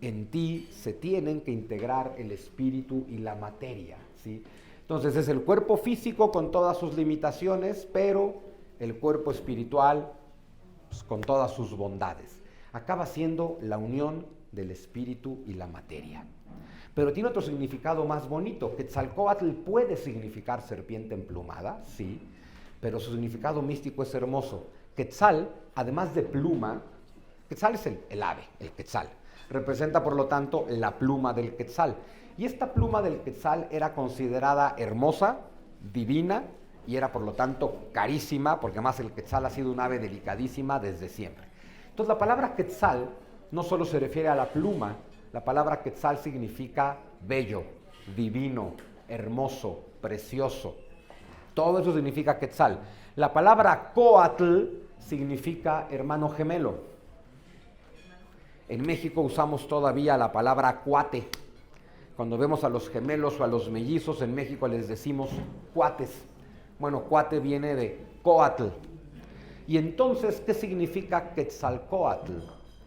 En ti se tienen que integrar el espíritu y la materia, ¿sí? Entonces es el cuerpo físico con todas sus limitaciones, pero el cuerpo espiritual pues, con todas sus bondades. Acaba siendo la unión del espíritu y la materia. Pero tiene otro significado más bonito. Quetzalcóatl puede significar serpiente emplumada, sí, pero su significado místico es hermoso. Quetzal, además de pluma, Quetzal es el ave, el quetzal. Representa, por lo tanto, la pluma del quetzal. Y esta pluma del quetzal era considerada hermosa, divina, y era, por lo tanto, carísima, porque además el quetzal ha sido un ave delicadísima desde siempre. Entonces, la palabra quetzal no solo se refiere a la pluma, la palabra quetzal significa bello, divino, hermoso, precioso. Todo eso significa quetzal. La palabra coatl significa hermano gemelo. En México usamos todavía la palabra cuate. Cuando vemos a los gemelos o a los mellizos, en México les decimos cuates. Bueno, cuate viene de coatl. Y entonces, ¿qué significa Quetzalcóatl?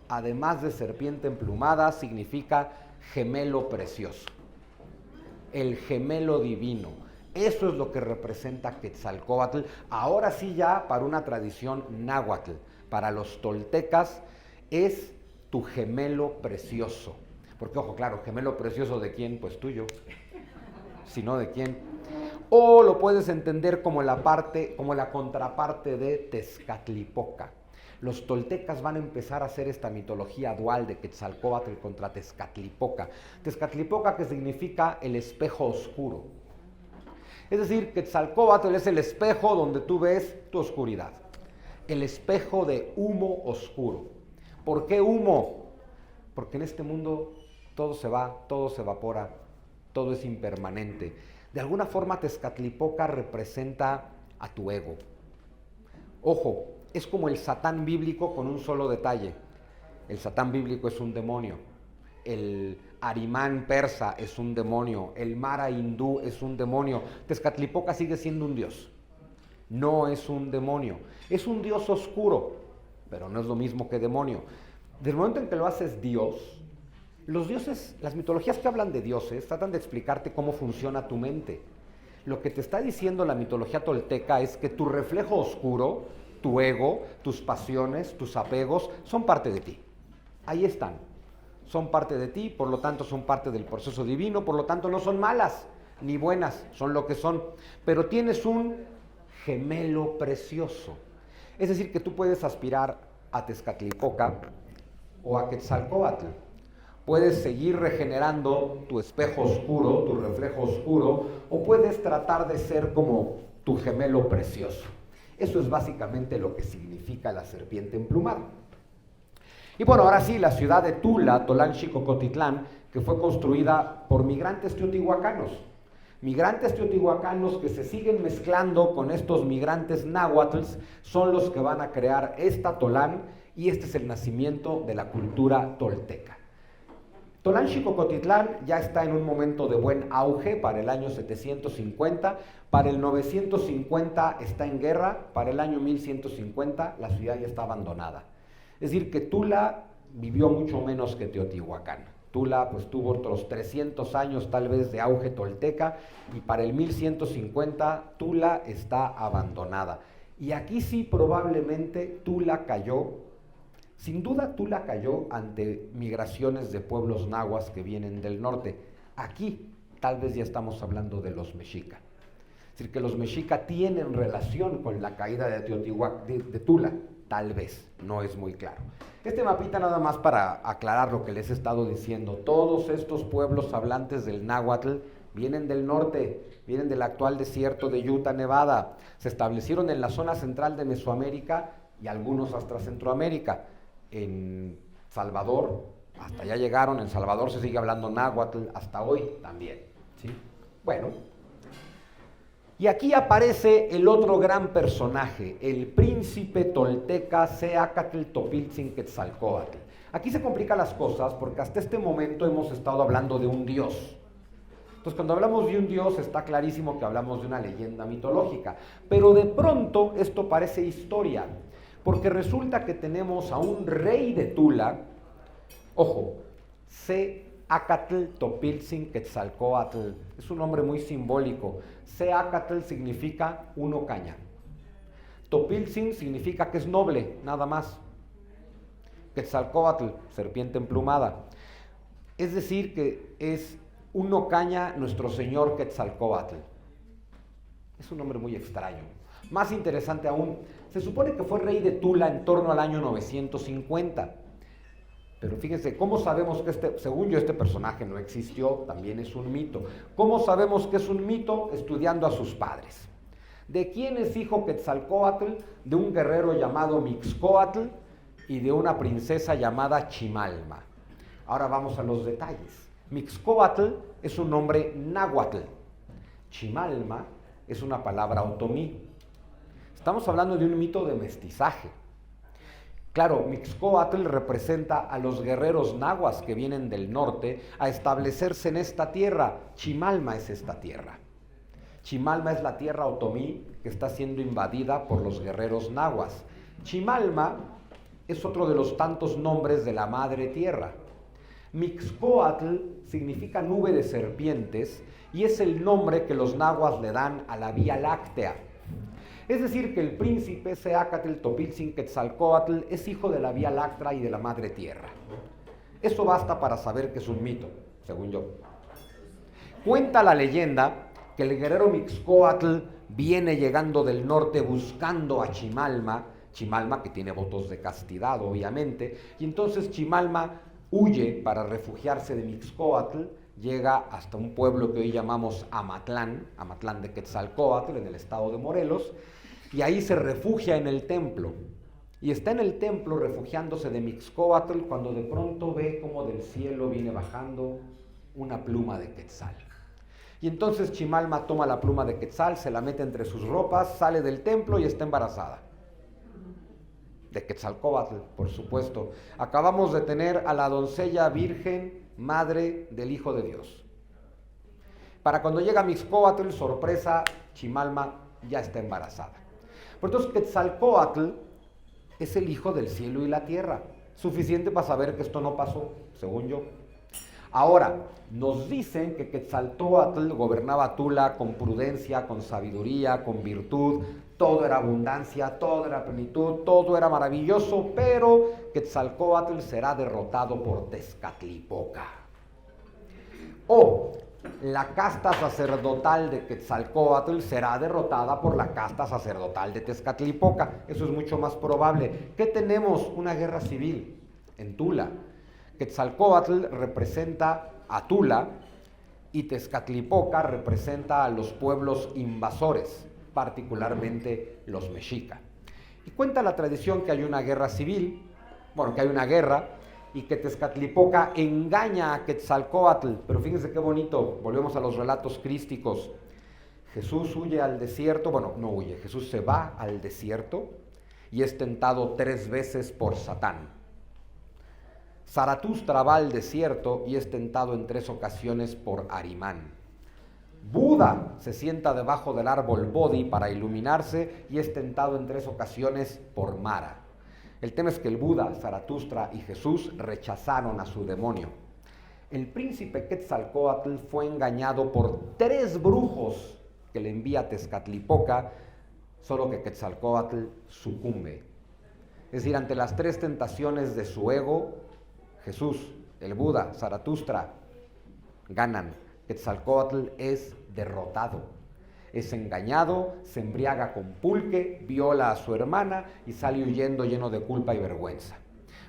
Además de serpiente emplumada, significa gemelo precioso. El gemelo divino. Eso es lo que representa Quetzalcóatl. Ahora sí ya para una tradición náhuatl. Para los toltecas es tu gemelo precioso. Porque, ojo, claro, gemelo precioso ¿de quién? Pues tuyo. Si no, ¿de quién? O lo puedes entender como la contraparte de Tezcatlipoca. Los toltecas van a empezar a hacer esta mitología dual de Quetzalcóatl contra Tezcatlipoca. Tezcatlipoca, que significa el espejo oscuro. Es decir, Quetzalcóatl es el espejo donde tú ves tu oscuridad. El espejo de humo oscuro. ¿Por qué humo? Porque en este mundo todo se va, todo se evapora, todo es impermanente. De alguna forma Tezcatlipoca representa a tu ego. Ojo, es como el Satán bíblico con un solo detalle. El Satán bíblico es un demonio. El Arimán persa es un demonio. El Mara hindú es un demonio. Tezcatlipoca sigue siendo un dios. No es un demonio. Es un dios oscuro, pero no es lo mismo que demonio. Del momento en que lo haces Dios, los dioses, las mitologías que hablan de dioses, tratan de explicarte cómo funciona tu mente. Lo que te está diciendo la mitología tolteca es que tu reflejo oscuro, tu ego, tus pasiones, tus apegos, son parte de ti. Ahí están. Son parte de ti, por lo tanto son parte del proceso divino, por lo tanto no son malas ni buenas, son lo que son. Pero tienes un gemelo precioso. Es decir, que tú puedes aspirar a Tezcatlipoca o a Quetzalcóatl. Puedes seguir regenerando tu espejo oscuro, tu reflejo oscuro, o puedes tratar de ser como tu gemelo precioso. Eso es básicamente lo que significa la serpiente emplumada. Y bueno, ahora sí, la ciudad de Tula, Tolanxicocotitlán, que fue construida por migrantes teotihuacanos. Migrantes teotihuacanos que se siguen mezclando con estos migrantes náhuatls, son los que van a crear esta Tolán, y este es el nacimiento de la cultura tolteca. Tolanxicocotitlán ya está en un momento de buen auge para el año 750, para el 950 está en guerra, para el año 1150 la ciudad ya está abandonada. Es decir, que Tula vivió mucho menos que Teotihuacán. Tula pues tuvo otros 300 años tal vez de auge tolteca, y para el 1150 Tula está abandonada. Y aquí sí probablemente Tula cayó. Sin duda Tula cayó ante migraciones de pueblos nahuas que vienen del norte. Aquí tal vez ya estamos hablando de los mexica. Es decir, que los mexica tienen relación con la caída de Tula, tal vez, no es muy claro. Este mapita nada más para aclarar lo que les he estado diciendo. Todos estos pueblos hablantes del náhuatl vienen del norte, vienen del actual desierto de Utah, Nevada. Se establecieron en la zona central de Mesoamérica y algunos hasta Centroamérica. En Salvador, hasta allá llegaron, en Salvador se sigue hablando náhuatl hasta hoy también, ¿sí? Bueno, y aquí aparece el otro gran personaje, el príncipe tolteca Seacatl Topiltzin Quetzalcóatl. Aquí se complican las cosas porque hasta este momento hemos estado hablando de un dios. Entonces, cuando hablamos de un dios está clarísimo que hablamos de una leyenda mitológica, pero de pronto esto parece historia. Porque resulta que tenemos a un rey de Tula, ojo, Seacatl Topiltzin Quetzalcóatl, es un nombre muy simbólico. Seacatl significa uno caña. Topiltzin significa que es noble, nada más. Quetzalcóatl, serpiente emplumada. Es decir, que es uno caña nuestro señor Quetzalcóatl. Es un nombre muy extraño. Más interesante aún, se supone que fue rey de Tula en torno al año 950. Pero fíjense, ¿cómo sabemos que según yo, este personaje no existió? También es un mito. ¿Cómo sabemos que es un mito? Estudiando a sus padres. ¿De quién es hijo Quetzalcóatl? De un guerrero llamado Mixcoatl y de una princesa llamada Chimalma. Ahora vamos a los detalles. Mixcoatl es un nombre náhuatl. Chimalma es una palabra otomí. Estamos hablando de un mito de mestizaje. Claro, Mixcoatl representa a los guerreros nahuas que vienen del norte a establecerse en esta tierra. Chimalma es esta tierra. Chimalma es la tierra otomí que está siendo invadida por los guerreros nahuas. Chimalma es otro de los tantos nombres de la madre tierra. Mixcoatl significa nube de serpientes y es el nombre que los nahuas le dan a la Vía Láctea. Es decir, que el príncipe Seacatl Topiltzin Quetzalcóatl es hijo de la Vía Láctea y de la Madre Tierra. Eso basta para saber que es un mito, según yo. Cuenta la leyenda que el guerrero Mixcoatl viene llegando del norte buscando a Chimalma, Chimalma que tiene votos de castidad, obviamente, y entonces Chimalma huye para refugiarse de Mixcoatl, llega hasta un pueblo que hoy llamamos Amatlán, Amatlán de Quetzalcóatl, en el estado de Morelos, y ahí se refugia en el templo. Y está en el templo refugiándose de Mixcoatl cuando de pronto ve como del cielo viene bajando una pluma de quetzal. Y entonces Chimalma toma la pluma de quetzal, se la mete entre sus ropas, sale del templo y está embarazada. De Quetzalcóatl, por supuesto. Acabamos de tener a la doncella virgen, madre del Hijo de Dios. Para cuando llega Mixcoatl, sorpresa, Chimalma ya está embarazada. Por entonces Quetzalcóatl es el hijo del cielo y la tierra. Suficiente para saber que esto no pasó, según yo. Ahora, nos dicen que Quetzalcóatl gobernaba Tula con prudencia, con sabiduría, con virtud. Todo era abundancia, todo era plenitud, todo era maravilloso, pero Quetzalcóatl será derrotado por Tezcatlipoca. O la casta sacerdotal de Quetzalcóatl será derrotada por la casta sacerdotal de Tezcatlipoca. Eso es mucho más probable. ¿Qué tenemos? Una guerra civil en Tula. Quetzalcóatl representa a Tula y Tezcatlipoca representa a los pueblos invasores, particularmente los mexica. Y cuenta la tradición que hay una guerra civil, que hay una guerra, y que Tezcatlipoca engaña a Quetzalcóatl. Pero fíjense qué bonito, volvemos a los relatos crísticos. Jesús huye al desierto, no huye, Jesús se va al desierto y es tentado 3 veces por Satán. Zaratustra va al desierto y es tentado en 3 ocasiones por Arimán. Buda se sienta debajo del árbol Bodhi para iluminarse y es tentado en 3 ocasiones por Mara. El tema es que el Buda, Zaratustra y Jesús rechazaron a su demonio. El príncipe Quetzalcóatl fue engañado por 3 brujos que le envía Tezcatlipoca, solo que Quetzalcóatl sucumbe. Es decir, ante las 3 tentaciones de su ego, Jesús, el Buda, Zaratustra, ganan. Quetzalcóatl es derrotado, es engañado, se embriaga con pulque, viola a su hermana y sale huyendo lleno de culpa y vergüenza.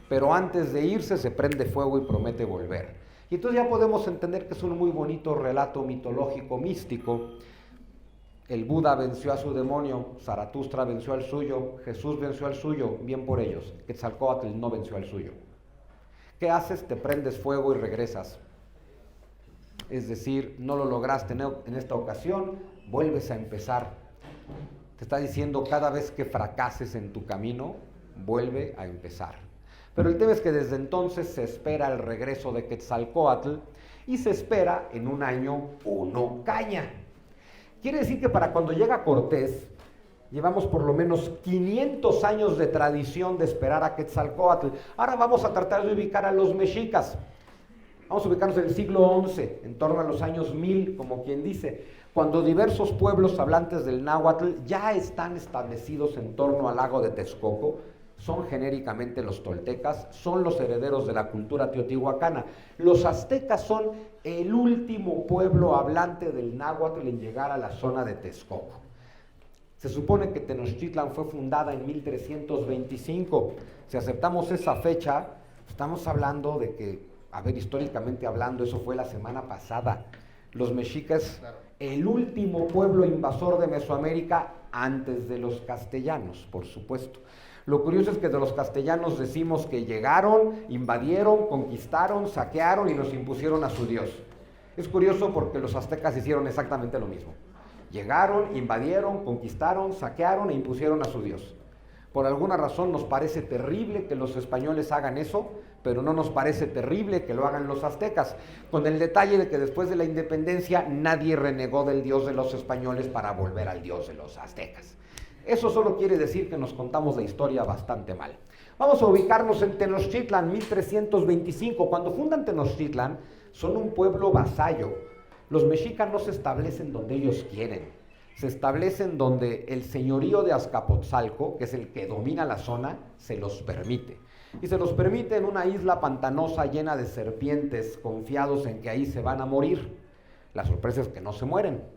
Pero antes de irse se prende fuego y promete volver. Y entonces ya podemos entender que es un muy bonito relato mitológico, místico. El Buda venció a su demonio, Zaratustra venció al suyo, Jesús venció al suyo, bien por ellos. Quetzalcóatl no venció al suyo. ¿Qué haces? Te prendes fuego y regresas. Es decir, no lo lograste en esta ocasión, vuelves a empezar. Te está diciendo, cada vez que fracases en tu camino, vuelve a empezar. Pero el tema es que desde entonces se espera el regreso de Quetzalcóatl y se espera en un año uno caña. Quiere decir que para cuando llega Cortés, llevamos por lo menos 500 años de tradición de esperar a Quetzalcóatl. Ahora vamos a tratar de ubicar a los mexicas. Vamos a ubicarnos en el siglo XI, en torno a los años 1000, como quien dice, cuando diversos pueblos hablantes del náhuatl ya están establecidos en torno al lago de Texcoco. Son genéricamente los toltecas, son los herederos de la cultura teotihuacana. Los aztecas son el último pueblo hablante del náhuatl en llegar a la zona de Texcoco. Se supone que Tenochtitlan fue fundada en 1325. Si aceptamos esa fecha, estamos hablando de que, históricamente hablando, eso fue la semana pasada. Los mexicas, el último pueblo invasor de Mesoamérica antes de los castellanos, por supuesto. Lo curioso es que de los castellanos decimos que llegaron, invadieron, conquistaron, saquearon y nos impusieron a su Dios. Es curioso porque los aztecas hicieron exactamente lo mismo. Llegaron, invadieron, conquistaron, saquearon e impusieron a su Dios. Por alguna razón nos parece terrible que los españoles hagan eso, pero no nos parece terrible que lo hagan los aztecas, con el detalle de que después de la independencia nadie renegó del Dios de los españoles para volver al Dios de los aztecas. Eso solo quiere decir que nos contamos la historia bastante mal. Vamos a ubicarnos en Tenochtitlan, 1325. Cuando fundan Tenochtitlan, son un pueblo vasallo. Los mexicas no se establecen donde ellos quieren. Se establecen donde el señorío de Azcapotzalco, que es el que domina la zona, se los permite. Y se los permite en una isla pantanosa llena de serpientes, confiados en que ahí se van a morir. La sorpresa es que no se mueren.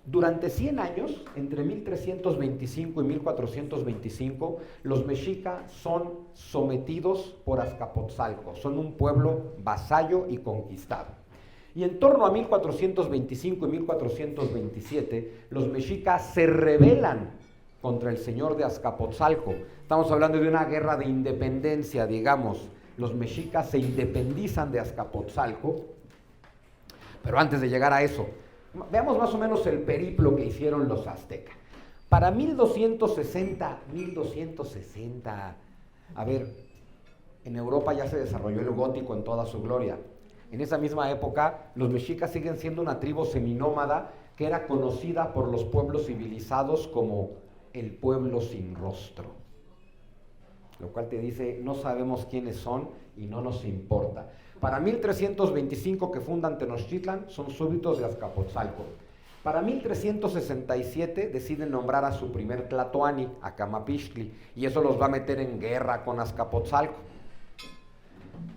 Durante 100 años, entre 1325 y 1425, los mexicas son sometidos por Azcapotzalco, son un pueblo vasallo y conquistado. Y en torno a 1425 y 1427, los mexicas se rebelan contra el señor de Azcapotzalco. Estamos hablando de una guerra de independencia, digamos. Los mexicas se independizan de Azcapotzalco, pero antes de llegar a eso, veamos más o menos el periplo que hicieron los aztecas. Para 1260, en Europa ya se desarrolló el gótico en toda su gloria. En esa misma época, los mexicas siguen siendo una tribu seminómada que era conocida por los pueblos civilizados como el pueblo sin rostro. Lo cual te dice, no sabemos quiénes son y no nos importa. Para 1325 que fundan Tenochtitlan, son súbditos de Azcapotzalco. Para 1367 deciden nombrar a su primer tlatoani, a Camapixtli, y eso los va a meter en guerra con Azcapotzalco.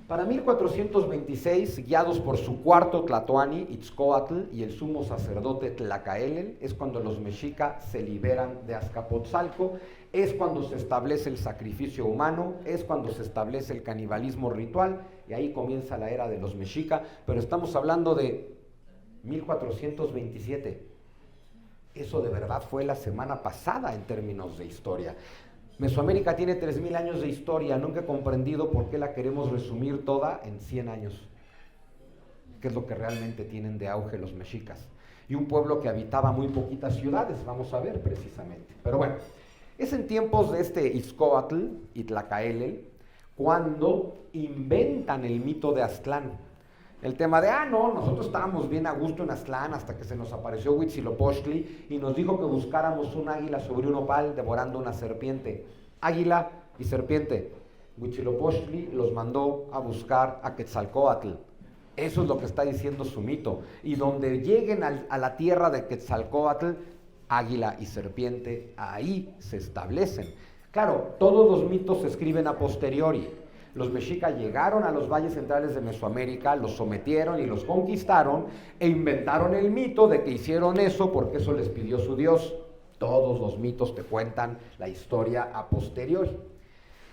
Para 1426, guiados por su cuarto Tlatoani, Itzcoatl, y el sumo sacerdote Tlacaelel, es cuando los mexicas se liberan de Azcapotzalco, es cuando se establece el sacrificio humano, es cuando se establece el canibalismo ritual, y ahí comienza la era de los mexicas, pero estamos hablando de 1427. Eso de verdad fue la semana pasada en términos de historia. Mesoamérica tiene 3000 años de historia, nunca he comprendido por qué la queremos resumir toda en 100 años, que es lo que realmente tienen de auge los mexicas. Y un pueblo que habitaba muy poquitas ciudades, vamos a ver precisamente. Pero bueno, es en tiempos de este Itzcoatl y Tlacaelel cuando inventan el mito de Aztlán. El tema de, no, nosotros estábamos bien a gusto en Aztlán hasta que se nos apareció Huitzilopochtli y nos dijo que buscáramos un águila sobre un opal devorando una serpiente. Águila y serpiente. Huitzilopochtli los mandó a buscar a Quetzalcóatl. Eso es lo que está diciendo su mito. Y donde lleguen a la tierra de Quetzalcóatl, águila y serpiente, ahí se establecen. Claro, todos los mitos se escriben a posteriori. Los mexicas llegaron a los valles centrales de Mesoamérica, los sometieron y los conquistaron e inventaron el mito de que hicieron eso porque eso les pidió su Dios. Todos los mitos te cuentan la historia a posteriori.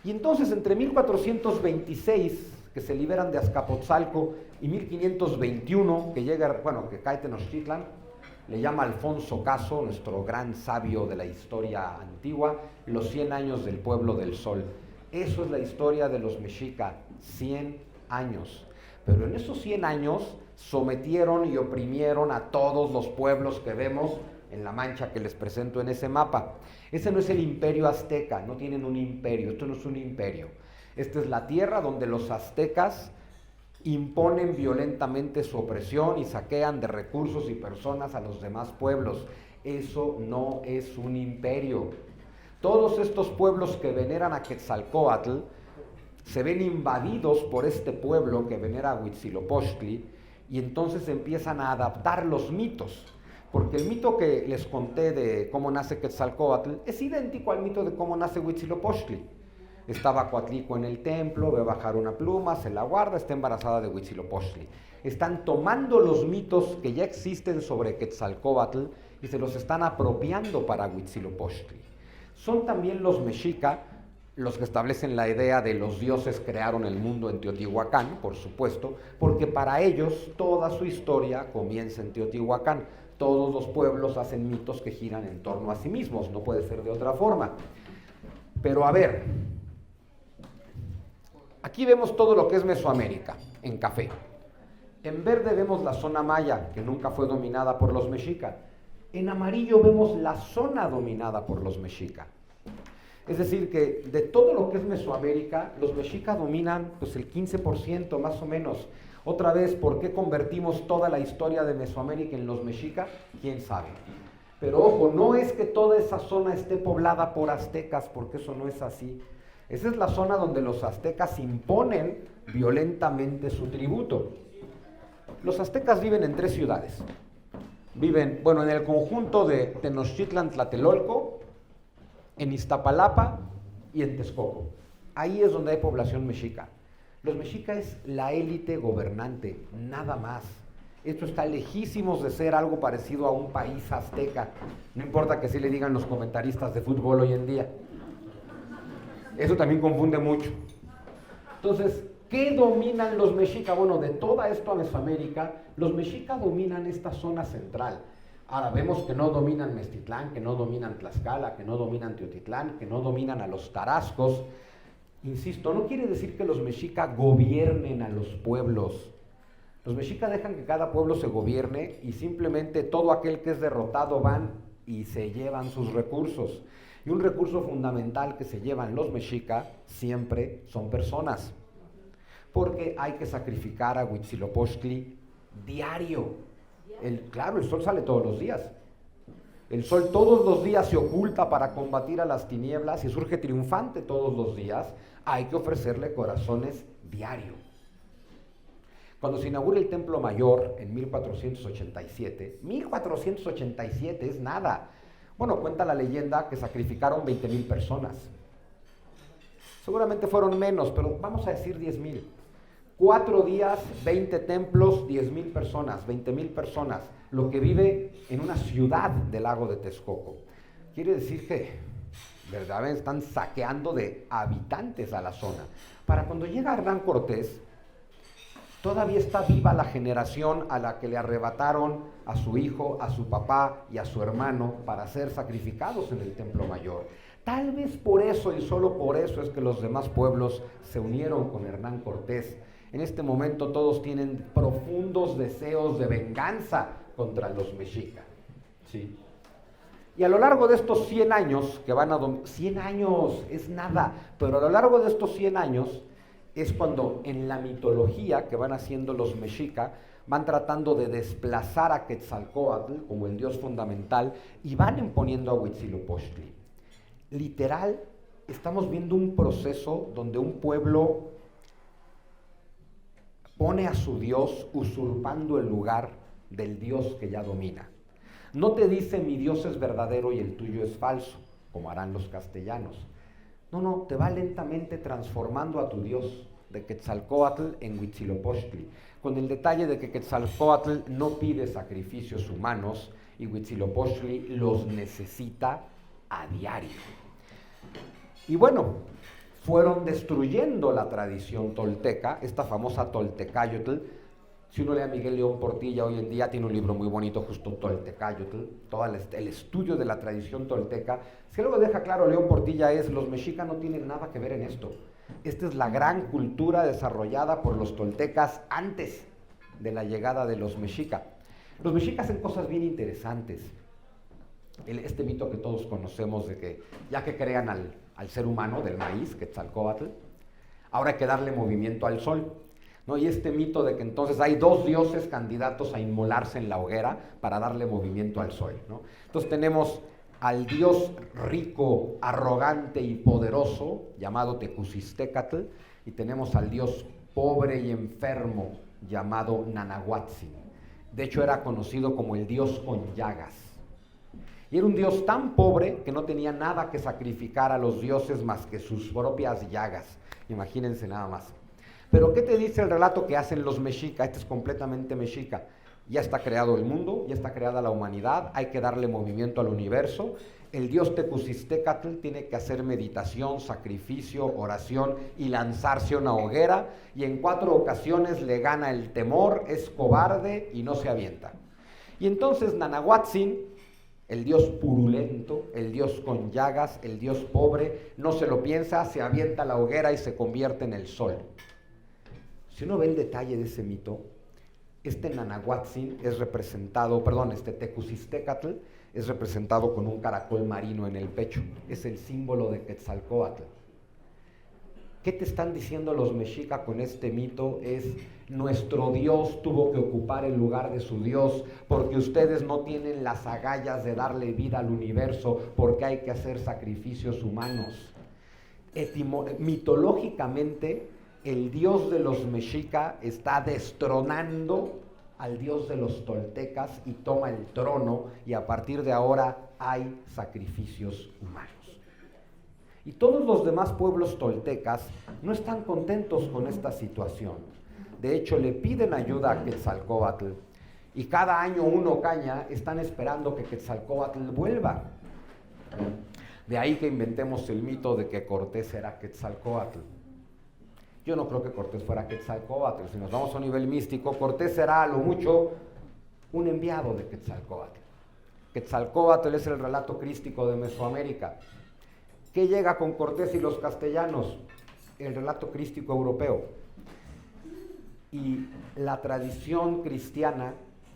Y entonces entre 1426, que se liberan de Azcapotzalco, y 1521, que cae Tenochtitlan, le llama Alfonso Caso, nuestro gran sabio de la historia antigua, los 100 años del pueblo del sol. Eso es la historia de los mexicas, 100 años. Pero en esos 100 años sometieron y oprimieron a todos los pueblos que vemos en la mancha que les presento en ese mapa. Ese no es el imperio azteca, no tienen un imperio, esto no es un imperio. Esta es la tierra donde los aztecas imponen violentamente su opresión y saquean de recursos y personas a los demás pueblos. Eso no es un imperio. Todos estos pueblos que veneran a Quetzalcóatl se ven invadidos por este pueblo que venera a Huitzilopochtli y entonces empiezan a adaptar los mitos. Porque el mito que les conté de cómo nace Quetzalcóatl es idéntico al mito de cómo nace Huitzilopochtli. Estaba Coatlico en el templo, ve bajar una pluma, se la guarda, está embarazada de Huitzilopochtli. Están tomando los mitos que ya existen sobre Quetzalcóatl y se los están apropiando para Huitzilopochtli. Son también los mexicas los que establecen la idea de los dioses crearon el mundo en Teotihuacán, por supuesto, porque para ellos toda su historia comienza en Teotihuacán. Todos los pueblos hacen mitos que giran en torno a sí mismos, no puede ser de otra forma. Pero a ver, aquí vemos todo lo que es Mesoamérica, en café. En verde vemos la zona maya, que nunca fue dominada por los mexicas. En amarillo vemos la zona dominada por los mexicas. Es decir, que de todo lo que es Mesoamérica, los mexicas dominan pues, el 15% más o menos. Otra vez, ¿por qué convertimos toda la historia de Mesoamérica en los mexicas? ¿Quién sabe? Pero ojo, no es que toda esa zona esté poblada por aztecas, porque eso no es así. Esa es la zona donde los aztecas imponen violentamente su tributo. Los aztecas viven en 3 ciudades. Viven, en el conjunto de Tenochtitlan, Tlatelolco, en Iztapalapa y en Texcoco. Ahí es donde hay población mexica. Los mexicas es la élite gobernante, nada más. Esto está lejísimos de ser algo parecido a un país azteca. No importa que sí le digan los comentaristas de fútbol hoy en día. Eso también confunde mucho. Entonces, ¿qué dominan los mexicas? Bueno, de toda esta Mesoamérica, los mexicas dominan esta zona central. Ahora vemos que no dominan Meztitlán, que no dominan Tlaxcala, que no dominan Teotitlán, que no dominan a los tarascos. Insisto, no quiere decir que los mexicas gobiernen a los pueblos. Los mexicas dejan que cada pueblo se gobierne y simplemente todo aquel que es derrotado van y se llevan sus recursos. Y un recurso fundamental que se llevan los mexicas siempre son personas. Porque hay que sacrificar a Huitzilopochtli diario. Claro, el sol sale todos los días. El sol todos los días se oculta para combatir a las tinieblas y surge triunfante todos los días. Hay que ofrecerle corazones diario. Cuando se inaugura el Templo Mayor en 1487, 1487 es nada. Bueno, cuenta la leyenda que sacrificaron 20,000 personas. Seguramente fueron menos, pero vamos a decir 10,000. 4 días, 20 templos, 10,000 personas, 20,000 personas, lo que vive en una ciudad del lago de Texcoco. Quiere decir que verdaderamente están saqueando de habitantes a la zona. Para cuando llega Hernán Cortés, todavía está viva la generación a la que le arrebataron a su hijo, a su papá y a su hermano para ser sacrificados en el Templo Mayor. Tal vez por eso y solo por eso es que los demás pueblos se unieron con Hernán Cortés. En este momento todos tienen profundos deseos de venganza contra los mexicas. ¿Sí? Y a lo largo de estos 100 años, que van a 100 años es nada, pero a lo largo de estos 100 años es cuando en la mitología que van haciendo los mexicas van tratando de desplazar a Quetzalcóatl como el dios fundamental y van imponiendo a Huitzilopochtli. Literal, estamos viendo un proceso donde un pueblo pone a su dios usurpando el lugar del dios que ya domina. No te dice mi Dios es verdadero y el tuyo es falso, como harán los castellanos. No, te va lentamente transformando a tu Dios de Quetzalcóatl en Huitzilopochtli, con el detalle de que Quetzalcóatl no pide sacrificios humanos y Huitzilopochtli los necesita a diario. Y bueno, fueron destruyendo la tradición tolteca, esta famosa Toltecayotl. Si uno lee a Miguel León Portilla hoy en día, tiene un libro muy bonito, justo Toltecayotl, todo el estudio de la tradición tolteca. Si algo deja claro León Portilla es, los mexicas no tienen nada que ver en esto. Esta es la gran cultura desarrollada por los toltecas antes de la llegada de los mexicas. Los mexicas hacen cosas bien interesantes. Este mito que todos conocemos de que ya que crean al ser humano del maíz, Quetzalcóatl, ahora hay que darle movimiento al sol. ¿No? Y este mito de que entonces hay 2 dioses candidatos a inmolarse en la hoguera para darle movimiento al sol, ¿no? Entonces tenemos al dios rico, arrogante y poderoso, llamado Tecusistecatl, y tenemos al dios pobre y enfermo, llamado Nanahuatzin. De hecho, era conocido como el dios con llagas. Y era un dios tan pobre que no tenía nada que sacrificar a los dioses más que sus propias llagas. Imagínense nada más. Pero ¿qué te dice el relato que hacen los mexicas? Este es completamente mexica. Ya está creado el mundo, ya está creada la humanidad, hay que darle movimiento al universo. El dios Tecusistecatl tiene que hacer meditación, sacrificio, oración y lanzarse a una hoguera. Y en 4 ocasiones le gana el temor, es cobarde y no se avienta. Y entonces Nanahuatzin, el dios purulento, el dios con llagas, el dios pobre, no se lo piensa, se avienta a la hoguera y se convierte en el sol. Si uno ve el detalle de ese mito, este Nanahuatzin es representado, este Tecusistecatl es representado con un caracol marino en el pecho. Es el símbolo de Quetzalcóatl. ¿Qué te están diciendo los mexicas con este mito? Es, nuestro Dios tuvo que ocupar el lugar de su Dios porque ustedes no tienen las agallas de darle vida al universo porque hay que hacer sacrificios humanos. Mitológicamente, el dios de los mexicas está destronando al dios de los toltecas y toma el trono y a partir de ahora hay sacrificios humanos. Y todos los demás pueblos toltecas no están contentos con esta situación. De hecho, le piden ayuda a Quetzalcóatl y cada año uno caña están esperando que Quetzalcóatl vuelva. De ahí que inventemos el mito de que Cortés era Quetzalcóatl. Yo no creo que Cortés fuera Quetzalcóatl. Si nos vamos a un nivel místico, Cortés será a lo mucho un enviado de Quetzalcóatl. Quetzalcóatl es el relato crístico de Mesoamérica. ¿Qué llega con Cortés y los castellanos? El relato crístico europeo. Y la tradición cristiana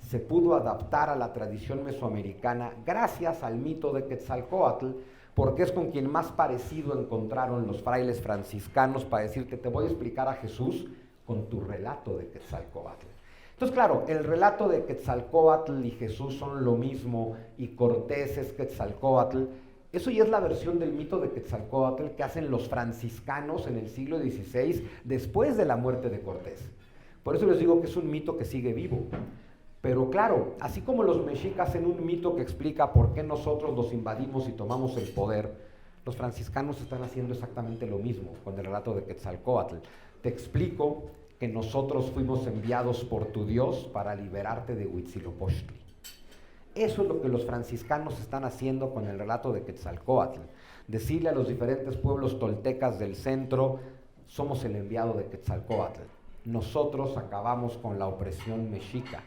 se pudo adaptar a la tradición mesoamericana gracias al mito de Quetzalcóatl, porque es con quien más parecido encontraron los frailes franciscanos para decirte, te voy a explicar a Jesús con tu relato de Quetzalcóatl. Entonces, claro, el relato de Quetzalcóatl y Jesús son lo mismo, y Cortés es Quetzalcóatl. Eso ya es la versión del mito de Quetzalcóatl que hacen los franciscanos en el siglo XVI, después de la muerte de Cortés. Por eso les digo que es un mito que sigue vivo. Pero claro, así como los mexicas hacen un mito que explica por qué nosotros los invadimos y tomamos el poder, los franciscanos están haciendo exactamente lo mismo con el relato de Quetzalcóatl. Te explico que nosotros fuimos enviados por tu Dios para liberarte de Huitzilopochtli. Eso es lo que los franciscanos están haciendo con el relato de Quetzalcóatl. Decirle a los diferentes pueblos toltecas del centro, somos el enviado de Quetzalcóatl. Nosotros acabamos con la opresión mexica.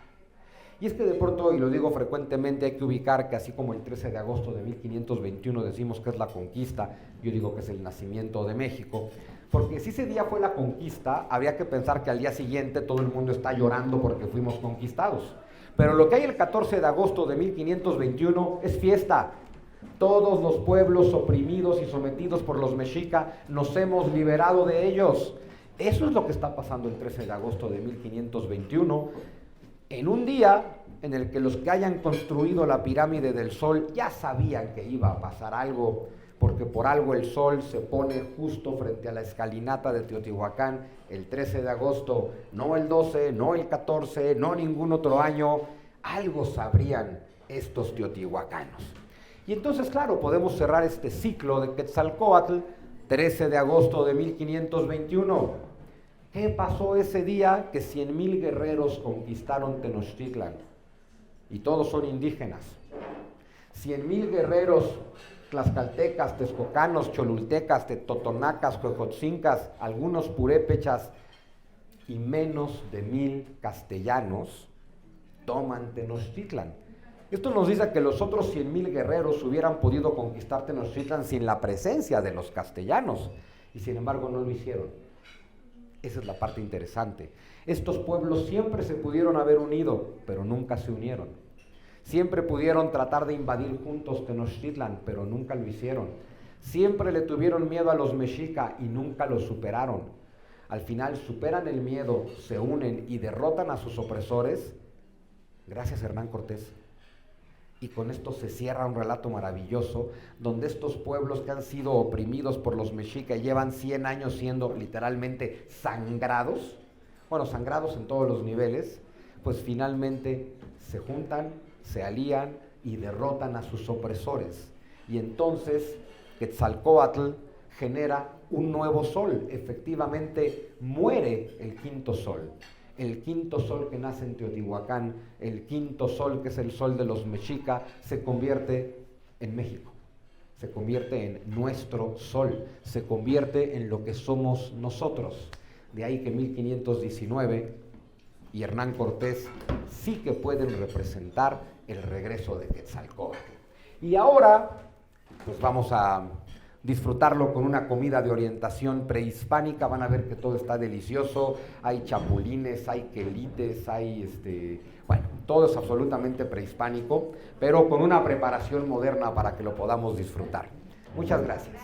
Y es que de pronto, y lo digo frecuentemente, hay que ubicar que así como el 13 de agosto de 1521 decimos que es la conquista, yo digo que es el nacimiento de México, porque si ese día fue la conquista, habría que pensar que al día siguiente todo el mundo está llorando porque fuimos conquistados. Pero lo que hay el 14 de agosto de 1521 es fiesta. Todos los pueblos oprimidos y sometidos por los mexica nos hemos liberado de ellos. Eso es lo que está pasando el 13 de agosto de 1521. En un día en el que los que hayan construido la pirámide del Sol ya sabían que iba a pasar algo, porque por algo el Sol se pone justo frente a la escalinata de Teotihuacán el 13 de agosto, no el 12, no el 14, no ningún otro año, algo sabrían estos teotihuacanos. Y entonces, claro, podemos cerrar este ciclo de Quetzalcóatl, 13 de agosto de 1521. ¿Qué pasó ese día que 100,000 guerreros conquistaron Tenochtitlan? Y todos son indígenas. 100,000 guerreros tlaxcaltecas, texcocanos, cholultecas, totonacas, huejotzincas, algunos purépechas y menos de 1,000 castellanos toman Tenochtitlan. Esto nos dice que los otros 100,000 guerreros hubieran podido conquistar Tenochtitlan sin la presencia de los castellanos, y sin embargo no lo hicieron. Esa es la parte interesante. Estos pueblos siempre se pudieron haber unido, pero nunca se unieron. Siempre pudieron tratar de invadir juntos Tenochtitlan, pero nunca lo hicieron. Siempre le tuvieron miedo a los mexica y nunca lo superaron. Al final superan el miedo, se unen y derrotan a sus opresores, gracias a Hernán Cortés. Y con esto se cierra un relato maravilloso, donde estos pueblos que han sido oprimidos por los mexica y llevan 100 años siendo literalmente sangrados, bueno, sangrados en todos los niveles, pues finalmente se juntan, se alían y derrotan a sus opresores. Y entonces Quetzalcóatl genera un nuevo sol, efectivamente muere el quinto sol. El quinto sol que nace en Teotihuacán, el quinto sol que es el sol de los mexica, se convierte en México, se convierte en nuestro sol, se convierte en lo que somos nosotros. De ahí que 1519 y Hernán Cortés sí que pueden representar el regreso de Quetzalcóatl. Y ahora, pues vamos a disfrutarlo con una comida de orientación prehispánica. Van a ver que todo está delicioso, hay chapulines, hay quelites, hay bueno, todo es absolutamente prehispánico, pero con una preparación moderna para que lo podamos disfrutar. Muchas gracias.